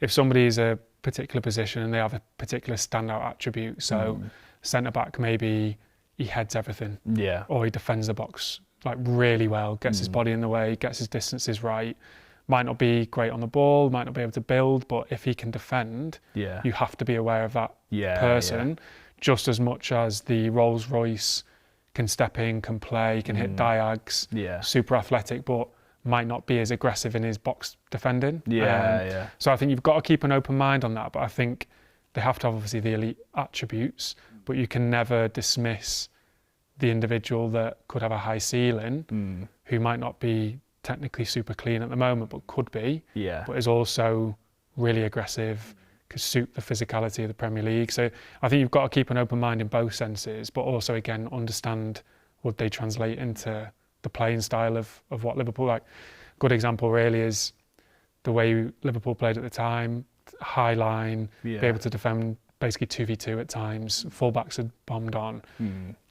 if somebody is a particular position and they have a particular standout attribute, so centre-back, maybe he heads everything, or he defends the box like really well, gets his body in the way, gets his distances right, might not be great on the ball, might not be able to build, but if he can defend, you have to be aware of that person just as much as the Rolls Royce can step in, can play, can hit diags, super athletic, but might not be as aggressive in his box defending. So I think you've got to keep an open mind on that, but I think they have to have obviously the elite attributes, but you can never dismiss the individual that could have a high ceiling, who might not be technically super clean at the moment, but could be, but is also really aggressive, could suit the physicality of the Premier League. So I think you've got to keep an open mind in both senses, but also again understand would they translate into the playing style of what Liverpool like. Good example really is the way Liverpool played at the time, high line, be able to defend basically 2v2 at times, fullbacks had bombed on.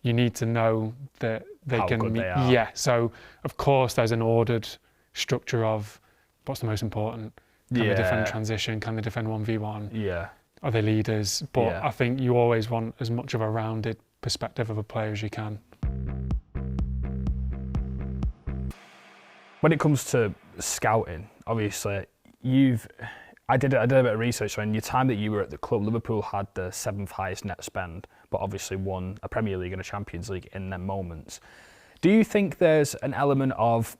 You need to know that they can meet. So of course there's an ordered structure of what's the most important. Can they defend transition? Can they defend 1v1? Are they leaders? But I think you always want as much of a rounded perspective of a player as you can. When it comes to scouting, obviously I did a bit of research. So in your time that you were at the club, Liverpool had the 7th highest net spend, but obviously won a Premier League and a Champions League in them moments. Do you think there's an element of,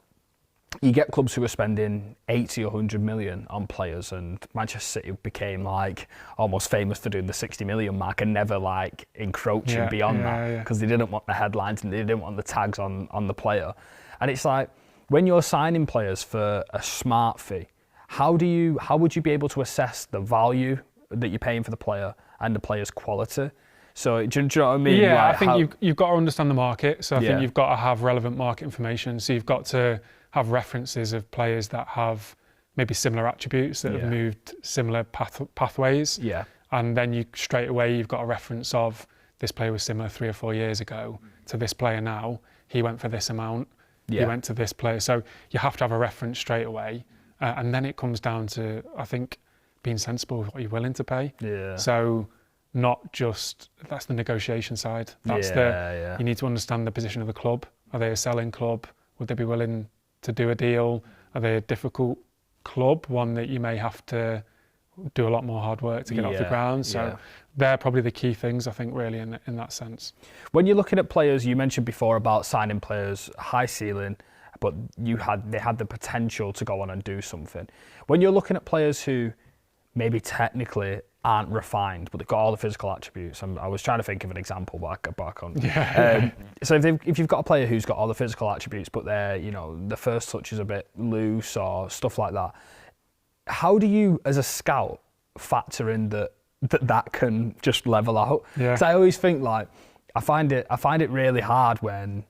you get clubs who are spending 80 or 100 million on players, and Manchester City became like almost famous for doing the 60 million mark and never like encroaching beyond that because they didn't want the headlines and they didn't want the tags on the player. And it's like, when you're signing players for a smart fee, how would you be able to assess the value that you're paying for the player and the player's quality? So do you know what I mean? Yeah, like I think you've got to understand the market. So I think you've got to have relevant market information. So you've got to have references of players that have maybe similar attributes, that have moved similar pathways. And then you've got a reference of this player was similar 3 or 4 years ago to this player now. He went for this amount. He went to this player. So you have to have a reference straight away. And then it comes down to, I think, being sensible with what you're willing to pay. So not just, that's the negotiation side. That's you need to understand the position of the club. Are they a selling club? Would they be willing to do a deal? Are they a difficult club, one that you may have to do a lot more hard work to get off the ground? So they're probably the key things, I think, really, in that sense. When you're looking at players, you mentioned before about signing players, high ceiling, but they had the potential to go on and do something. When you're looking at players who maybe technically aren't refined, but they've got all the physical attributes, I was trying to think of an example, but I can't. So if you've got a player who's got all the physical attributes, but the first touch is a bit loose or stuff like that, how do you, as a scout, factor in that can just level out? Because I always think I find it really hard when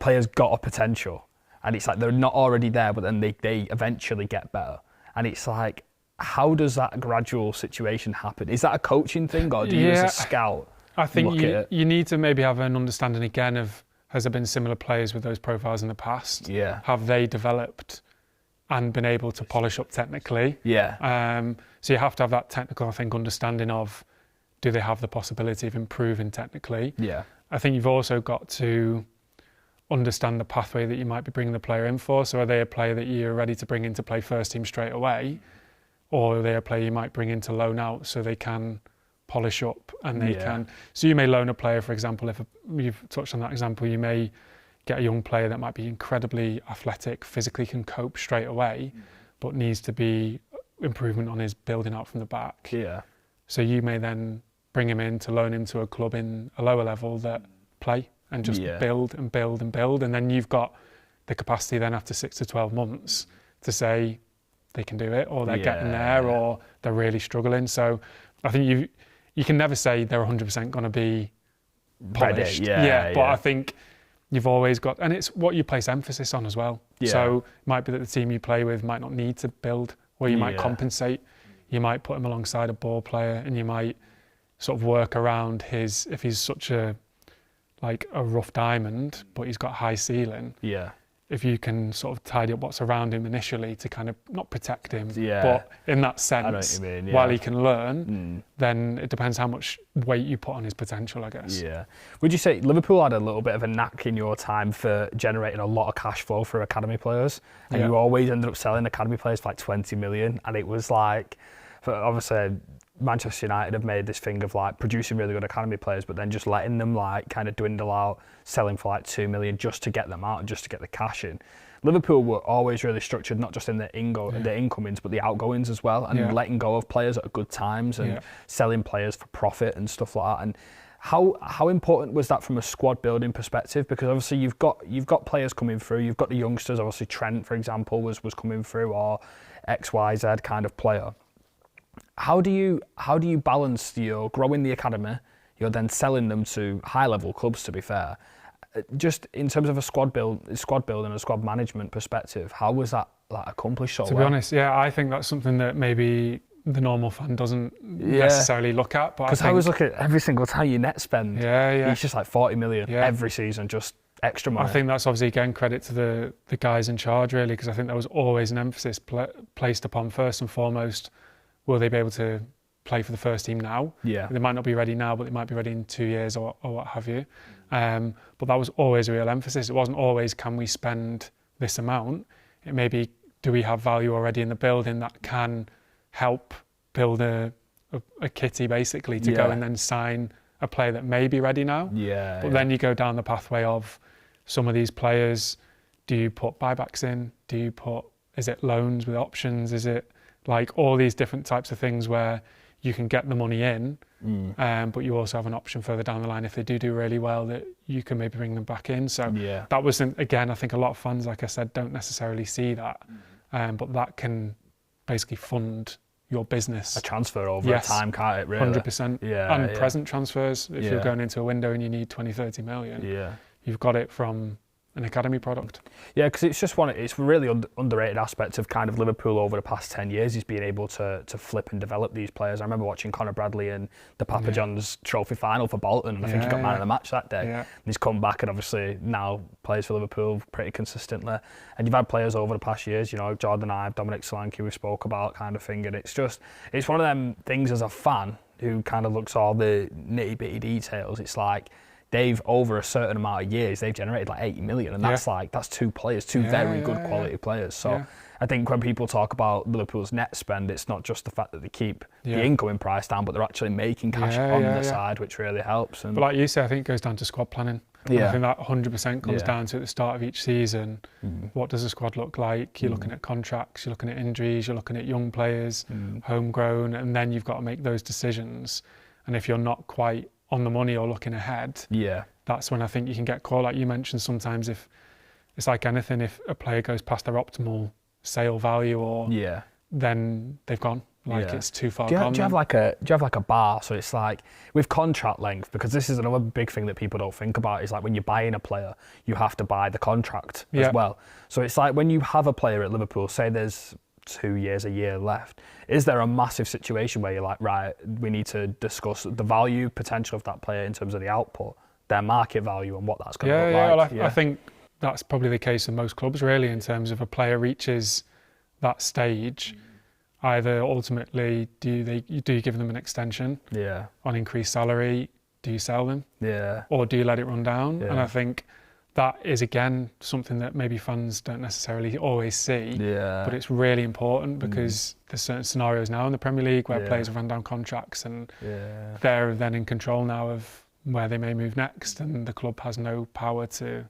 players got a potential and it's like they're not already there, but then they eventually get better, and it's like, how does that gradual situation happen? Is that a coaching thing, or do you as a scout? I think you need to maybe have an understanding again of, has there been similar players with those profiles in the past? Have they developed and been able to polish up technically? So you have to have that technical, I think, understanding of, do they have the possibility of improving technically? I think you've also got to understand the pathway that you might be bringing the player in for. So are they a player that you're ready to bring in to play first team straight away? Or are they a player you might bring in to loan out so they can polish up and they can... So you may loan a player, for example, if you've touched on that example, you may get a young player that might be incredibly athletic, physically can cope straight away, but needs to be improvement on his building out from the back. So you may then bring him in to loan him to a club in a lower level that play and just build and build and build. And then you've got the capacity then after 6 to 12 months to say they can do it, or they're getting there, or they're really struggling. So I think you can never say they're 100% going to be polished. Ready, but I think you've always got, and it's what you place emphasis on as well. So it might be that the team you play with might not need to build, or you might compensate. You might put him alongside a ball player, and you might sort of work around if he's such a rough diamond, but he's got high ceiling. If you can sort of tidy up what's around him initially to kind of not protect him, but in that sense, while he can learn, then it depends how much weight you put on his potential, I guess. Would you say Liverpool had a little bit of a knack in your time for generating a lot of cash flow for academy players, and you always ended up selling academy players for like 20 million, and it was like, obviously Manchester United have made this thing of like producing really good academy players, but then just letting them like kind of dwindle out, selling for like 2 million just to get them out and just to get the cash in. Liverpool were always really structured, not just in the incomings, but the outgoings as well, and letting go of players at good times and selling players for profit and stuff like that. And how important was that from a squad building perspective? Because obviously you've got players coming through, you've got the youngsters. Obviously Trent, for example, was coming through, or XYZ kind of player. How do you balance your growing the academy, you're then selling them to high level clubs, to be fair, just in terms of a squad build and a squad management perspective? How was that accomplished so well? To be honest, I think that's something that maybe the normal fan doesn't necessarily look at. Because I was looking at every single time you net spend, it's just like 40 million every season, just extra money. I think that's obviously, again, credit to the guys in charge, really, because I think there was always an emphasis placed upon, first and foremost, will they be able to play for the first team now? They might not be ready now, but they might be ready in 2 years or what have you. But that was always a real emphasis. It wasn't always, can we spend this amount? It may be, do we have value already in the building that can help build a kitty, basically, to go and then sign a player that may be ready now? But then you go down the pathway of some of these players. Do you put buybacks in? Is it loans with options? Is it like all these different types of things where you can get the money in, but you also have an option further down the line if they do really well that you can maybe bring them back in. So that was, again, I think a lot of fans, like I said, don't necessarily see that, but that can basically fund your business. A transfer over time, can't it, really? 100%. And present transfers, if you're going into a window and you need 20-30 million, you've got it from an academy product. Because it's just it's really underrated aspect of kind of Liverpool over the past 10 years is being able to flip and develop these players. I remember watching Conor Bradley in the Papa John's Trophy final for Bolton, and I think he got man of the match that day. And he's come back and obviously now plays for Liverpool pretty consistently. And you've had players over the past years, Jordan Ive, Dominic Solanke we spoke about, kind of thing. And it's one of them things as a fan who kind of looks at all the nitty bitty details. It's like, they've, over a certain amount of years, they've generated like 80 million, and that's two players, very good quality players. So I think when people talk about Liverpool's net spend, it's not just the fact that they keep the incoming price down, but they're actually making cash on the side, which really helps. And but like you say, I think it goes down to squad planning. I think that 100% comes down to at the start of each season, what does the squad look like? You're looking at contracts, you're looking at injuries, you're looking at young players, homegrown, and then you've got to make those decisions. And if you're not quite on the money or looking ahead, that's when I think you can get caught. Like you mentioned, sometimes if it's like anything, if a player goes past their optimal sale value, or then they've gone. It's too far gone. Do you have like a bar? So it's like with contract length, because this is another big thing that people don't think about, is like when you're buying a player, you have to buy the contract as well. So it's like when you have a player at Liverpool, say there's 2 years, a year left, is there a massive situation where you're like, right, we need to discuss the value potential of that player in terms of the output, their market value, and what that's going to look like? I think that's probably the case in most clubs, really, in terms of a player reaches that stage. Either ultimately, do you give them an extension on increased salary? Do you sell them? Or do you let it run down? And I think that is, again, something that maybe fans don't necessarily always see, but it's really important, because there's certain scenarios now in the Premier League where players have run down contracts, and they're then in control now of where they may move next, and the club has no power to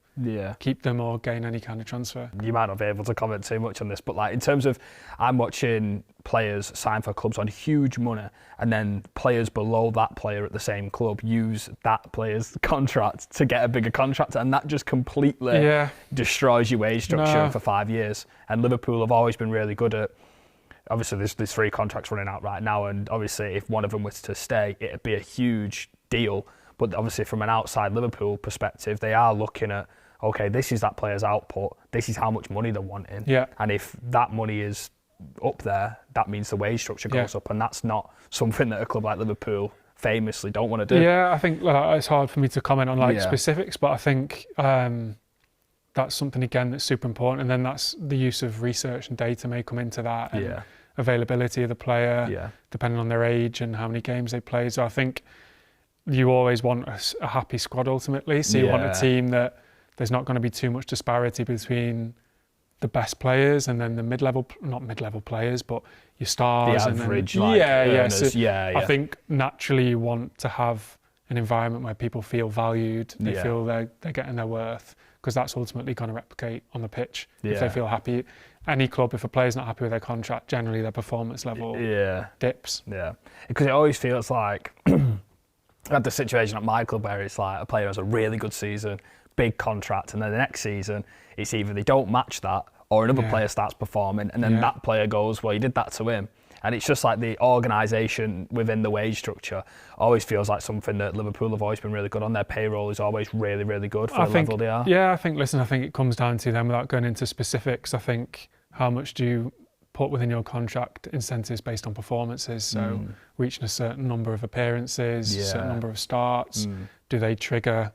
keep them or gain any kind of transfer. You might not be able to comment too much on this, but like in terms of, I'm watching players sign for clubs on huge money, and then players below that player at the same club use that player's contract to get a bigger contract, and that just completely destroys your wage structure for 5 years. And Liverpool have always been really good at obviously there's 3 contracts running out right now, and obviously if one of them was to stay, it'd be a huge deal. But obviously from an outside Liverpool perspective, they are looking at, okay, this is that player's output, this is how much money they're wanting. Yeah. And if that money is up there, that means the wage structure goes up, and that's not something that a club like Liverpool famously don't want to do. Yeah, I think it's hard for me to comment on specifics, but I think that's something again that's super important, and then that's the use of research and data may come into that, and availability of the player, depending on their age and how many games they played. So I think you always want a happy squad ultimately. So you want a team that there's not going to be too much disparity between the best players and then the not mid-level players, but your stars. The average, and then, earners. I think naturally you want to have an environment where people feel valued, they feel they're getting their worth, because that's ultimately going to replicate on the pitch if they feel happy. Any club, if a player's not happy with their contract, generally their performance level dips. Yeah, because it always feels like I had the situation at my club where it's like a player has a really good season, big contract, and then the next season it's either they don't match that or another player starts performing, and then that player goes, well, you did that to him. And it's just like the organisation within the wage structure always feels like something that Liverpool have always been really good on. Their payroll is always really, really good for the level they are. Yeah, I think it comes down to them without going into specifics. I think how much do you put within your contract incentives based on performances? So reaching a certain number of appearances, a certain number of starts, do they trigger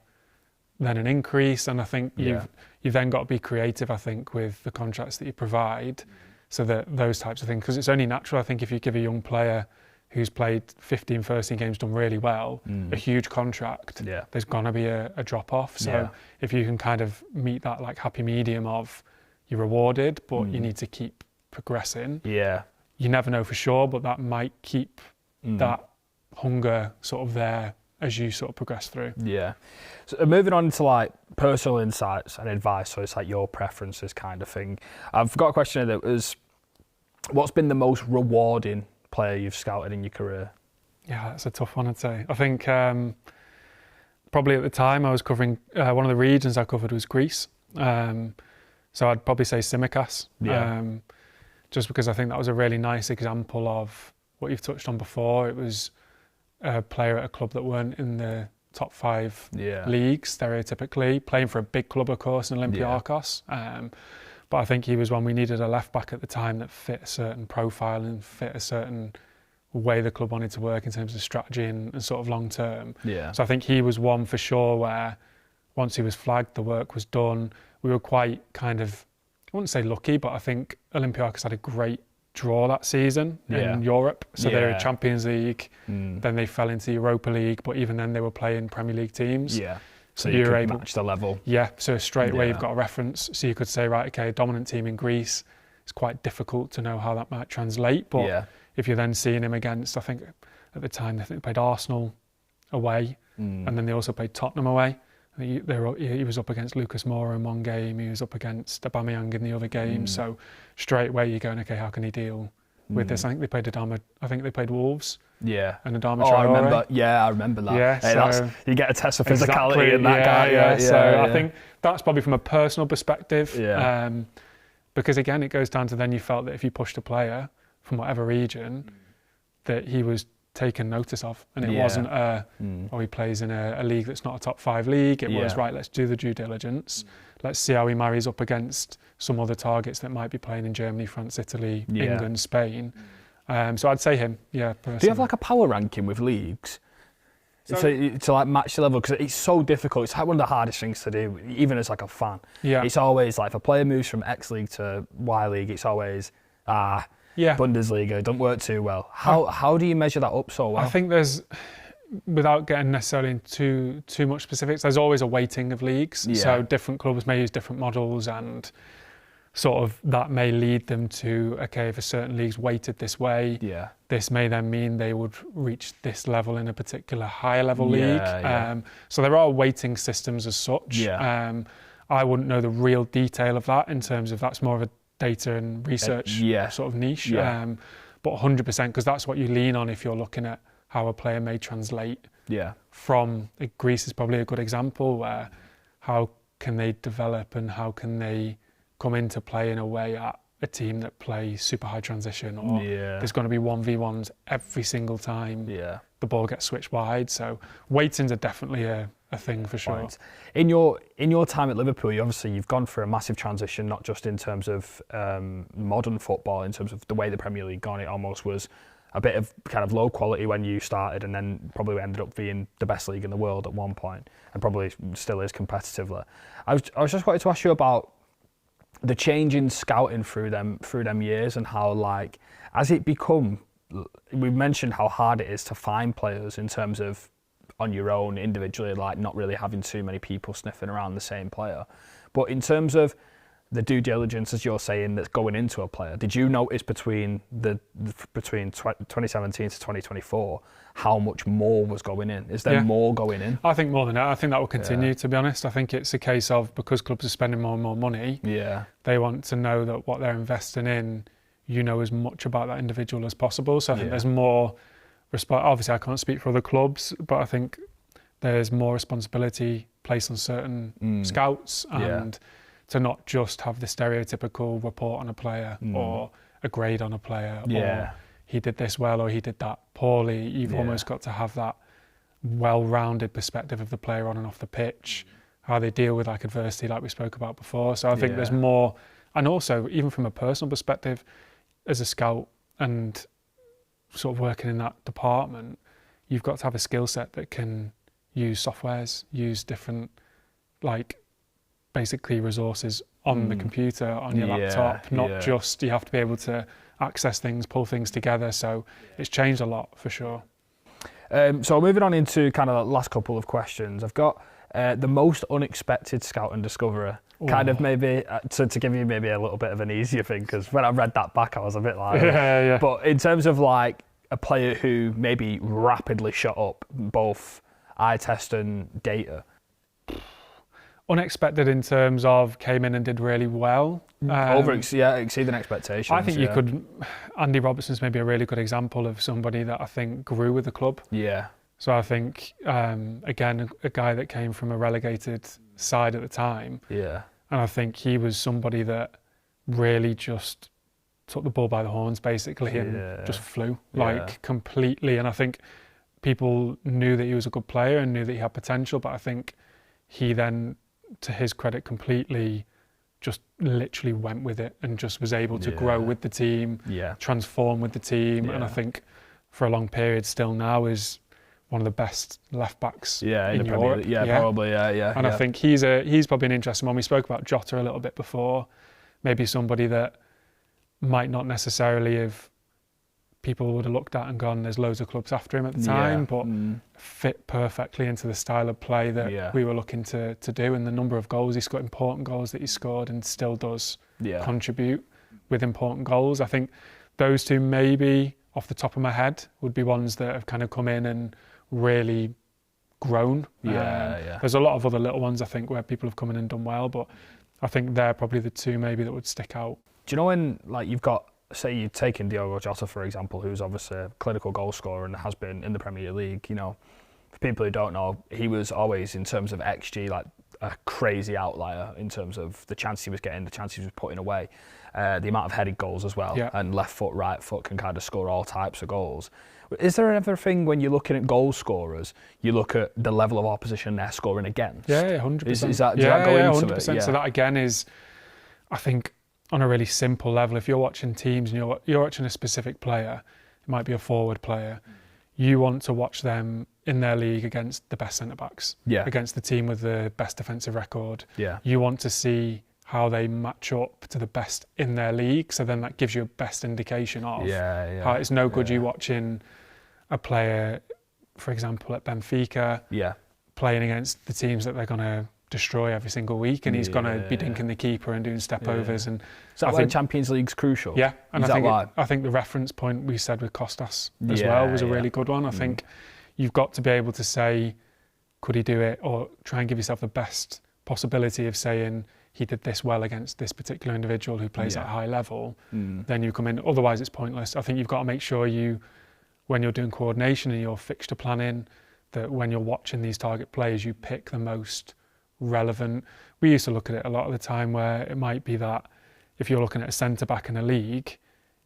then an increase? And I think you've then got to be creative, I think, with the contracts that you provide. So that those types of things, because it's only natural, I think, if you give a young player who's played 15 first-team games, done really well, a huge contract, there's going to be a drop-off. So if you can kind of meet that like happy medium of you're rewarded, but you need to keep progressing. Yeah. You never know for sure, but that might keep that hunger sort of there as you sort of progress through. Yeah. So moving on to like personal insights and advice, so it's like your preferences kind of thing. I've got a question here that was, what's been the most rewarding player you've scouted in your career? Yeah, that's a tough one, I'd say. I think probably at the time I was covering, one of the regions I covered was Greece. So I'd probably say Simicas. Just because I think that was a really nice example of what you've touched on before. It was a player at a club that weren't in the top 5 leagues, stereotypically, playing for a big club, of course, in Olympiacos. But I think he was one we needed a left-back at the time that fit a certain profile and fit a certain way the club wanted to work in terms of strategy and sort of long-term. So I think he was one for sure where once he was flagged, the work was done. We were quite kind of, I wouldn't say lucky, but I think Olympiacos had a great draw that season in Europe. So they were in Champions League, then they fell into Europa League, but even then they were playing Premier League teams. So you could match the level. So straight away you've got a reference. So you could say, right, okay, a dominant team in Greece, it's quite difficult to know how that might translate. But if you're then seeing him against, I think at the time they played Arsenal away, and then they also played Tottenham away. He was up against Lucas Moura in one game, he was up against Aubameyang in the other game. So straight away you're going, okay, how can he deal with this? I think they played Wolves. And Adama Traore. I remember that. Hey, you get a test of physicality in that guy. So I think that's probably from a personal perspective. Because again, it goes down to then you felt that if you pushed a player from whatever region, that he was taken notice of, and it wasn't he plays in a league that's not a top 5 league. It was, right, let's do the due diligence. Let's see how he marries up against some other targets that might be playing in Germany, France, Italy, England, Spain. So I'd say him, personally. Do you have like a power ranking with leagues? To like match the level, because it's so difficult. It's like one of the hardest things to do, even as like a fan. It's always like if a player moves from X league to Y league, it's always Bundesliga, don't work too well. How do you measure that up so well? I think there's, without getting necessarily into too much specifics, there's always a weighting of leagues. So different clubs may use different models, and sort of that may lead them to, okay, if a certain league's weighted this way, this may then mean they would reach this level in a particular higher level league. So there are weighting systems as such. I wouldn't know the real detail of that in terms of that's more of a data and research sort of niche, but 100%, because that's what you lean on if you're looking at how a player may translate from, Greece is probably a good example, where how can they develop and how can they come into play in a way at a team that plays super high transition, or there's going to be 1v1s every single time the ball gets switched wide. So weightings are definitely a thing for sure. Right. In your time at Liverpool, you've gone through a massive transition, not just in terms of modern football, in terms of the way the Premier League gone. It almost was a bit of kind of low quality when you started, and then probably ended up being the best league in the world at one point, and probably still is competitively. I was just wanted to ask you about the change in scouting through them years, and how, like, as it become, we've mentioned how hard it is to find players in terms of on your own individually, like not really having too many people sniffing around the same player. But in terms of the due diligence, as you're saying, that's going into a player, did you notice between 2017 to 2024 how much more was going in? Is there more going in? I think more than that. I think that will continue, to be honest. I think it's a case of, because clubs are spending more and more money, they want to know that what they're investing in, you know as much about that individual as possible. So I think there's more obviously I can't speak for other clubs, but I think there's more responsibility placed on certain scouts, and to not just have the stereotypical report on a player or a grade on a player, or he did this well or he did that poorly. You've almost got to have that well-rounded perspective of the player on and off the pitch, how they deal with like adversity, like we spoke about before. So I think there's more, and also even from a personal perspective, as a scout and sort of working in that department, you've got to have a skill set that can use softwares, use different, like, basically resources on the computer, on your laptop, not just, you have to be able to access things, pull things together. So it's changed a lot for sure. So moving on into kind of the last couple of questions, I've got the most unexpected scout and discoverer. Kind of maybe to give you maybe a little bit of an easier thing, because when I read that back I was a bit like but in terms of like a player who maybe rapidly shot up both eye test and data. Unexpected in terms of came in and did really well. Exceeding expectations. I think you could. Andy Robertson's maybe a really good example of somebody that I think grew with the club. Yeah. So I think, again, a guy that came from a relegated side at the time. Yeah. And I think he was somebody that really just took the bull by the horns, basically, and just flew, completely. And I think people knew that he was a good player and knew that he had potential, but I think he then, to his credit, completely just literally went with it and just was able to grow with the team, transform with the team. And I think for a long period still now is one of the best left backs in Europe. Probably. And I think he's probably an interesting one. We spoke about Jota a little bit before. Maybe somebody that might not necessarily have, people would have looked at and gone, there's loads of clubs after him at the time, but fit perfectly into the style of play that we were looking to do, and the number of goals he scored, important goals that he scored, and still does contribute with important goals. I think those two, maybe off the top of my head, would be ones that have kind of come in and really grown. There's a lot of other little ones, I think, where people have come in and done well, but I think they're probably the two maybe that would stick out. Do you know when, like, you've got, say you've taken Diogo Jota, for example, who's obviously a clinical goal scorer and has been in the Premier League, you know, for people who don't know, he was always, in terms of XG, like a crazy outlier in terms of the chance he was getting, the chances he was putting away, the amount of headed goals as well, and left foot, right foot can kind of score all types of goals. Is there ever a thing when you're looking at goal scorers, you look at the level of opposition they're scoring against? Yeah, 100%. Does that go into 100%. it? So that again is, I think, on a really simple level, if you're watching teams and you're watching a specific player, it might be a forward player, you want to watch them in their league against the best centre-backs, against the team with the best defensive record. You want to see how they match up to the best in their league, so then that gives you a best indication of how it's no good you watching a player, for example, at Benfica, playing against the teams that they're going to destroy every single week, and he's going to be dinking the keeper and doing step-overs. And is that why Champions League's crucial? Yeah, and I think the reference point we said with Kostas as well was a really good one. I think you've got to be able to say, could he do it, or try and give yourself the best possibility of saying, he did this well against this particular individual who plays at a high level, then you come in. Otherwise, it's pointless. I think you've got to make sure when you're doing coordination and your fixture planning, that when you're watching these target players, you pick the most relevant. We used to look at it a lot of the time where it might be that if you're looking at a centre-back in a league,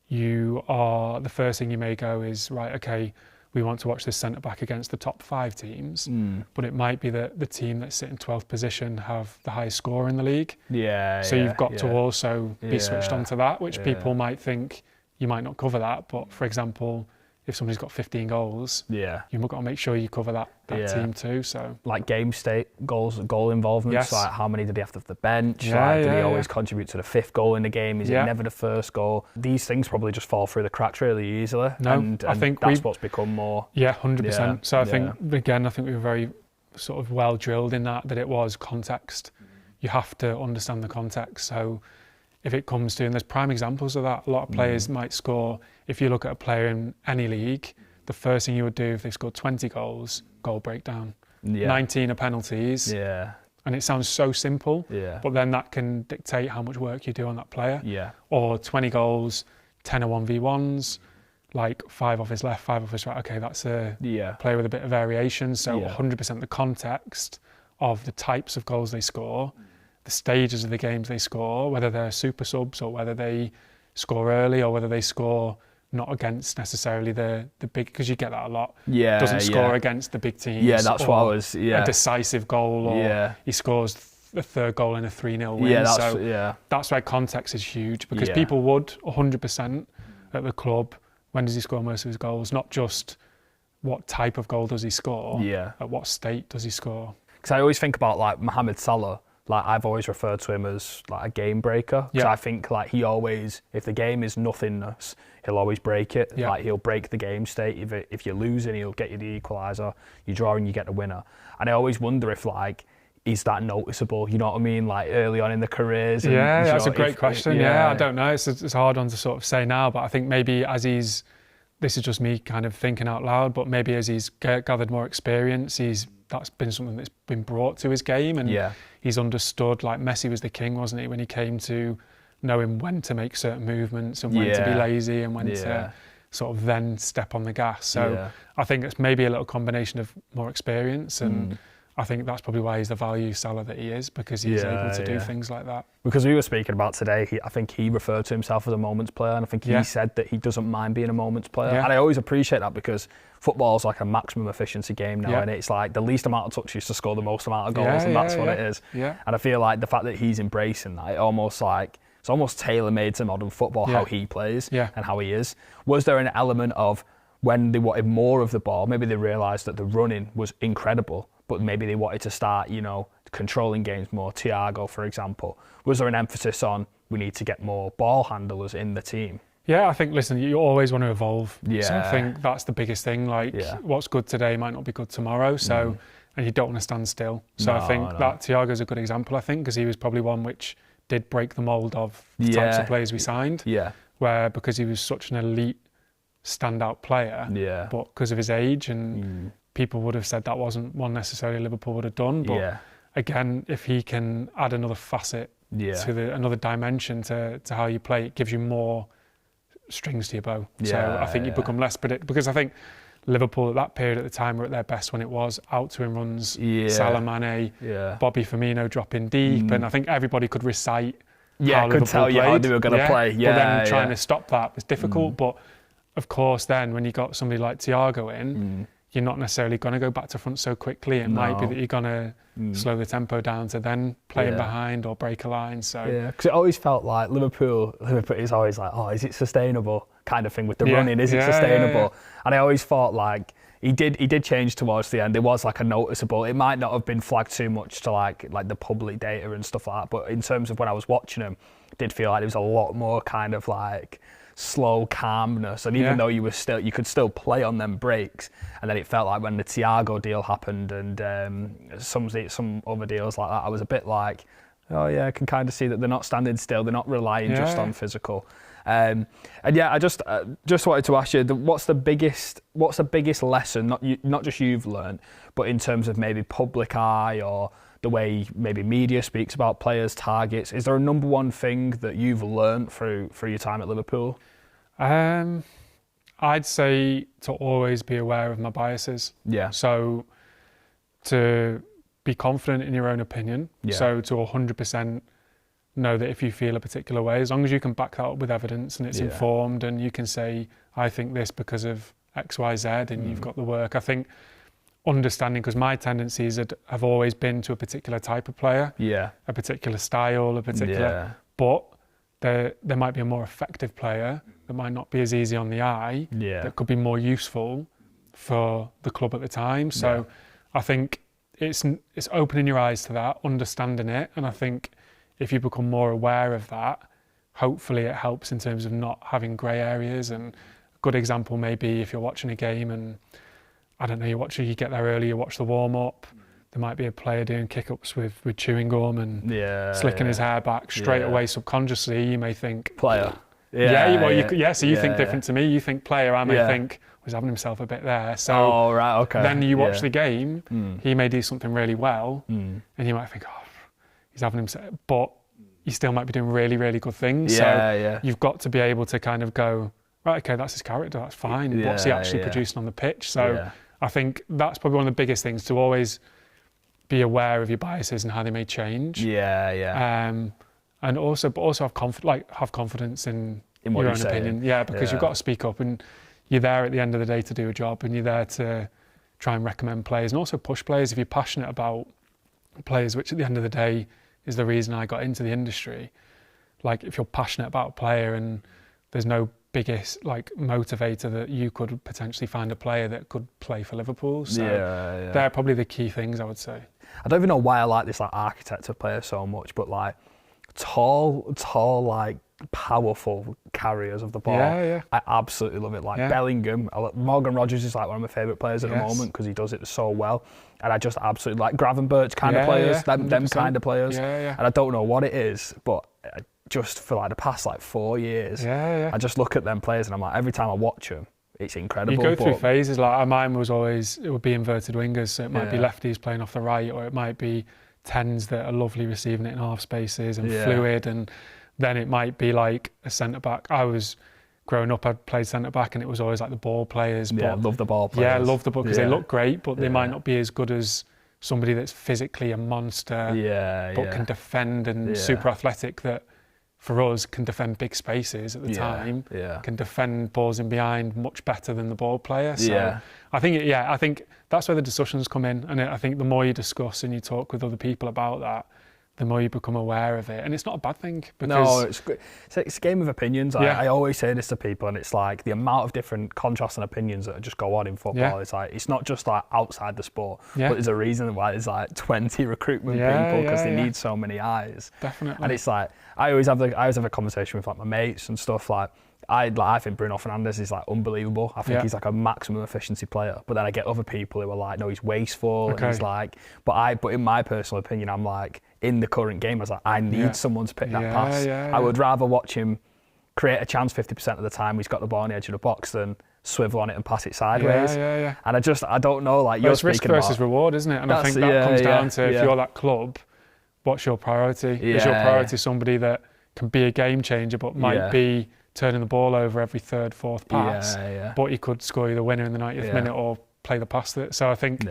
the first thing you may go is, right, okay, we want to watch this centre-back against the top 5 teams, but it might be that the team that's sitting 12th position have the highest score in the league. So you've got to also be switched on to that, which people might think you might not cover that. But for example, if somebody's got 15 goals, you've got to make sure you cover that team too. So like game state goal involvement. Yes. Like how many did he have off the bench? Did he always contribute to the 5th goal in the game? Is it never the first goal? These things probably just fall through the cracks really easily. And I think that's what's become more. 100%. So I think we were very sort of well drilled in that it was context. You have to understand the context. So if it comes to, and there's prime examples of that, a lot of players might score, if you look at a player in any league, the first thing you would do if they scored 20 goals, goal breakdown. 19 are penalties. And it sounds so simple, but then that can dictate how much work you do on that player. Or 20 goals, 10 are 1v1s, like 5 off his left, 5 off his right. Okay, that's a player with a bit of variation. So 100% the context of the types of goals they score, the stages of the games they score, whether they're super subs or whether they score early or whether they score not against necessarily the big, because you get that a lot. Doesn't score against the big teams. That's what I was. A decisive goal, or he scores the 3rd goal in a 3-0 win. That's why context is huge, because people would 100% at the club. When does he score most of his goals? Not just what type of goal does he score. At what state does he score? Because I always think about like Mohamed Salah. Like I've always referred to him as like a game breaker. Because I think like he always, if the game is nothingness, he'll always break it. Like he'll break the game state. If you're losing, he'll get you the equaliser. You draw and you get the winner. And I always wonder if like, is that noticeable? You know what I mean? Like early on in the careers. And, that's a great question. I don't know. It's a hard one to sort of say now, but I think maybe this is just me kind of thinking out loud, but maybe as he's gathered more experience, that's been something that's been brought to his game, and he's understood, like Messi was the king, wasn't he, when he came to knowing when to make certain movements and when to be lazy and when to sort of then step on the gas. So I think it's maybe a little combination of more experience, and I think that's probably why he's the value Salah that he is, because he's able to do things like that. Because we were speaking about today, I think he referred to himself as a moments player, and I think he said that he doesn't mind being a moments player. And I always appreciate that, because football's like a maximum efficiency game now, and it's like the least amount of touches to score the most amount of goals, and that's what it is. And I feel like the fact that he's embracing that, it's almost tailor-made to modern football, how he plays and how he is. Was there an element of when they wanted more of the ball, maybe they realised that the running was incredible, but maybe they wanted to start, controlling games more? Thiago, for example. Was there an emphasis on, we need to get more ball handlers in the team? Yeah, I think, listen, you always want to evolve. So I think that's the biggest thing. Like, what's good today might not be good tomorrow. So, and you don't want to stand still. So I think that Thiago's a good example, I think, because he was probably one which did break the mould of the types of players we signed. Where, because he was such an elite standout player, but because of his age, and people would have said that wasn't one necessarily Liverpool would have done. But again, if he can add another facet to another dimension to how you play, it gives you more strings to your bow. So I think you become less predictable, because I think Liverpool at that period at the time were at their best when it was out to him runs, Salah, Mané, Bobby Firmino dropping deep, and I think everybody could recite how could tell you how they were going to play. But then trying to stop that was difficult. But of course, then when you got somebody like Thiago in, you're not necessarily going to go back to front so quickly. It might be that you're going to slow the tempo down to then play in behind or break a line. So because it always felt like Liverpool is always like, oh, is it sustainable kind of thing with the running? Is it sustainable? And I always thought like he did change towards the end. There was like a noticeable. It might not have been flagged too much to like the public data and stuff like that. But in terms of when I was watching him, it did feel like there was a lot more kind of like slow calmness, and even though you could still play on them breaks, and then it felt like when the Thiago deal happened and some other deals like that, I was a bit like, oh yeah, I can kind of see that they're not standing still, they're not relying just on physical. And I just wanted to ask you, what's the biggest lesson, not just you've learned, but in terms of maybe public eye or the way maybe media speaks about players' targets? Is there a number one thing that you've learned through your time at Liverpool? I'd say to always be aware of my biases. So to be confident in your own opinion. So to 100% know that if you feel a particular way, as long as you can back that up with evidence and it's informed, and you can say, I think this because of X, Y, Z, and you've got the work. I think understanding, because my tendencies have always been to a particular type of player, a particular style, but there might be a more effective player that might not be as easy on the eye, that could be more useful for the club at the time. So I think it's opening your eyes to that, understanding it, and I think if you become more aware of that, hopefully it helps in terms of not having grey areas. And a good example may be if you're watching a game and, I don't know, you get there early, you watch the warm-up, there might be a player doing kick-ups with chewing gum and slicking his hair back straight away. Subconsciously, you may think... Player. So you think different to me. You think player, I may think, he's having himself a bit there. So then you watch the game, he may do something really well, and you might think, he's having himself, but he still might be doing really, really good things. You've got to be able to kind of go, right, okay, that's his character, that's fine. What's he actually producing on the pitch? So I think that's probably one of the biggest things, to always be aware of your biases and how they may change. And also have confidence in your own opinion. Because you've got to speak up, and you're there at the end of the day to do a job, and you're there to try and recommend players and also push players if you're passionate about players, which at the end of the day is the reason I got into the industry. Like, if you're passionate about a player and there's no biggest motivator that you could potentially find a player that could play for Liverpool. So they're probably the key things, I would say. I don't even know why I like this architect of players so much, but tall, powerful carriers of the ball. I absolutely love it. Bellingham, Morgan Rogers is one of my favourite players at the moment because he does it so well. And I just absolutely like Gravenberch kind of players, them kind of players. And I don't know what it is, but just for the past 4 years, I just look at them players and I'm like, every time I watch them, it's incredible. You go through phases. Mine it would be inverted wingers, so it might be lefties playing off the right, or it might be 10s that are lovely receiving it in half spaces and fluid, and then it might be like a centre-back. Growing up, I played centre-back, and it was always the ball players. I love the ball players. Yeah, I love the ball because they look great, but they might not be as good as somebody that's physically a monster, but can defend and super athletic, that for us can defend big spaces at the time, can defend balls in behind much better than the ball player. So I think that's where the discussions come in, and I think the more you discuss and you talk with other people about that, the more you become aware of it. And it's not a bad thing. No, it's a game of opinions. I always say this to people, and it's the amount of different contrasts and opinions that just go on in football. It's not just outside the sport, but there's a reason why there's 20 recruitment people, because they need so many eyes. Definitely. And it's I always have a conversation with my mates and stuff. I think Bruno Fernandes is unbelievable. I think he's a maximum efficiency player. But then I get other people who are no, he's wasteful. Okay. And he's but in my personal opinion, I'm in the current game, I need someone to pick that pass. I would rather watch him create a chance 50% of the time he's got the ball on the edge of the box than swivel on it and pass it sideways. And I don't know, you're it's risk versus reward, isn't it? And I think that comes down to if you're that club, what's your priority? Is your priority somebody that can be a game changer but might be turning the ball over every third, fourth pass, but he could score you the winner in the 90th minute or play the pass that? So I think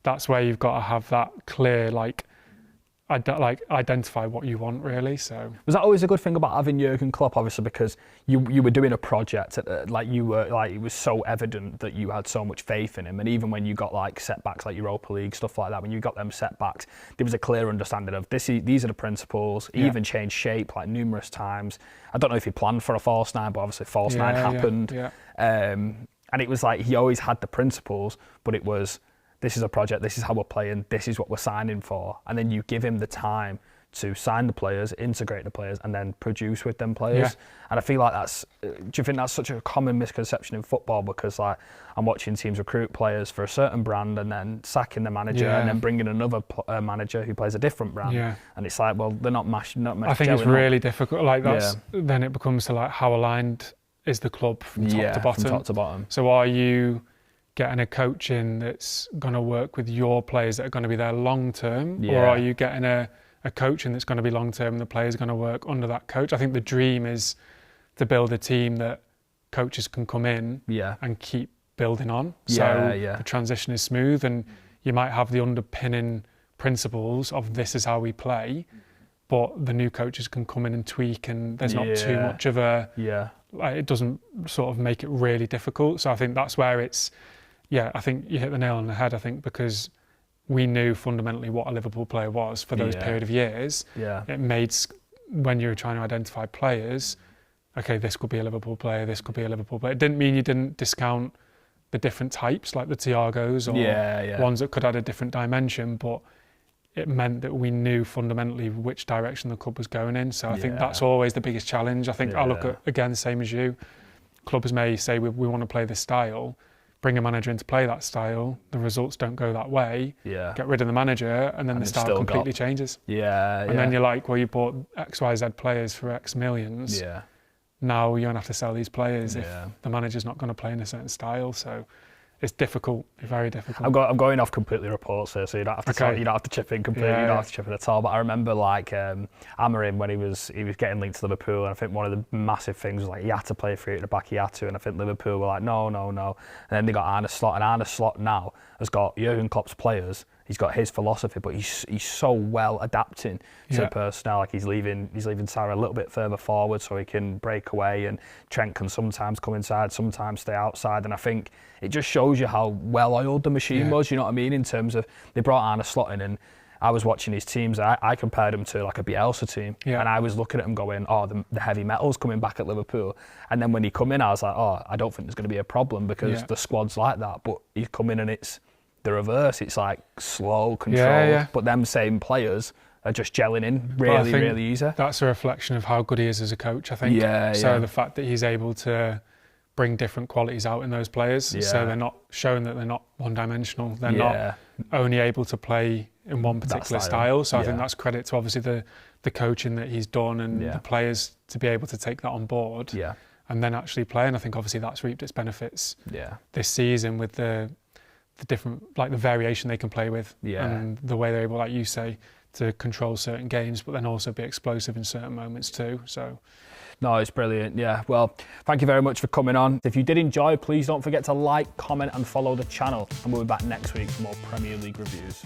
that's where you've got to have that clear, identify what you want, really. So was that always a good thing about having Jürgen Klopp? Obviously, because you were doing a project, it was so evident that you had so much faith in him, and even when you got setbacks like Europa League, stuff like that, when you got them setbacks, there was a clear understanding of these are the principles. He even changed shape numerous times. I don't know if he planned for a false nine, but obviously false nine happened. And it was he always had the principles, but it was, this is a project, this is how we're playing, this is what we're signing for. And then you give him the time to sign the players, integrate the players, and then produce with them players. And I feel do you think that's such a common misconception in football? Because I'm watching teams recruit players for a certain brand and then sacking the manager and then bringing another manager who plays a different brand. And it's well, they're not mashing. I think it's really difficult. Then it becomes to how aligned is the club from top to bottom. So are you getting a coach in that's going to work with your players that are going to be there long term, or are you getting a coach in that's going to be long term and the players are going to work under that coach? I think the dream is to build a team that coaches can come in and keep building on. The transition is smooth, and you might have the underpinning principles of this is how we play, but the new coaches can come in and tweak, and there's not too much of a like, it doesn't sort of make it really difficult. So I think that's where it's I think you hit the nail on the head. I think because we knew fundamentally what a Liverpool player was for those period of years. It made, when you were trying to identify players, okay, this could be a Liverpool player, this could be a Liverpool player. It didn't mean you didn't discount the different types, like the Thiagos or ones that could add a different dimension, but it meant that we knew fundamentally which direction the club was going in. So I think that's always the biggest challenge. I think I look at, again, same as you, clubs may say we want to play this style, bring a manager in to play that style, the results don't go that way, get rid of the manager, and then the style completely changes. And then you're like, well, you bought XYZ players for X millions. Now you're going to have to sell these players if the manager's not going to play in a certain style. So it's difficult, very difficult. I'm going off completely reports here, so you don't have to you don't have to chip in completely. You don't have to chip in at all. But I remember like Amorim, when he was getting linked to Liverpool, and I think one of the massive things was like he had to play free at the back. He had to, and I think Liverpool were like no. And then they got Arne Slot, and Arne Slot now has got Jürgen Klopp's players. He's got his philosophy, but he's so well adapting to the personnel. Like he's leaving Salah a little bit further forward so he can break away, and Trent can sometimes come inside, sometimes stay outside. And I think it just shows you how well oiled the machine was. You know what I mean? In terms of they brought Arne Slot in, and I was watching his teams. I compared him to like a Bielsa team, and I was looking at him going, "Oh, the heavy metal's coming back at Liverpool." And then when he come in, I was like, "Oh, I don't think there's going to be a problem because the squad's like that." But he's come in and it's the reverse. It's like slow, controlled, but them same players are just gelling in really easy. That's a reflection of how good he is as a coach, I think. So the fact that he's able to bring different qualities out in those players, so they're not showing that they're not one-dimensional. They're not only able to play in one particular style. So I think that's credit to obviously the coaching that he's done, and the players to be able to take that on board and then actually play. And I think obviously that's reaped its benefits this season with the different, like the variation they can play with, and the way they're able, like you say, to control certain games, but then also be explosive in certain moments too. So no, it's brilliant. Well, thank you very much for coming on. If you did enjoy, please don't forget to like, comment and follow the channel, and we'll be back next week for more Premier League reviews.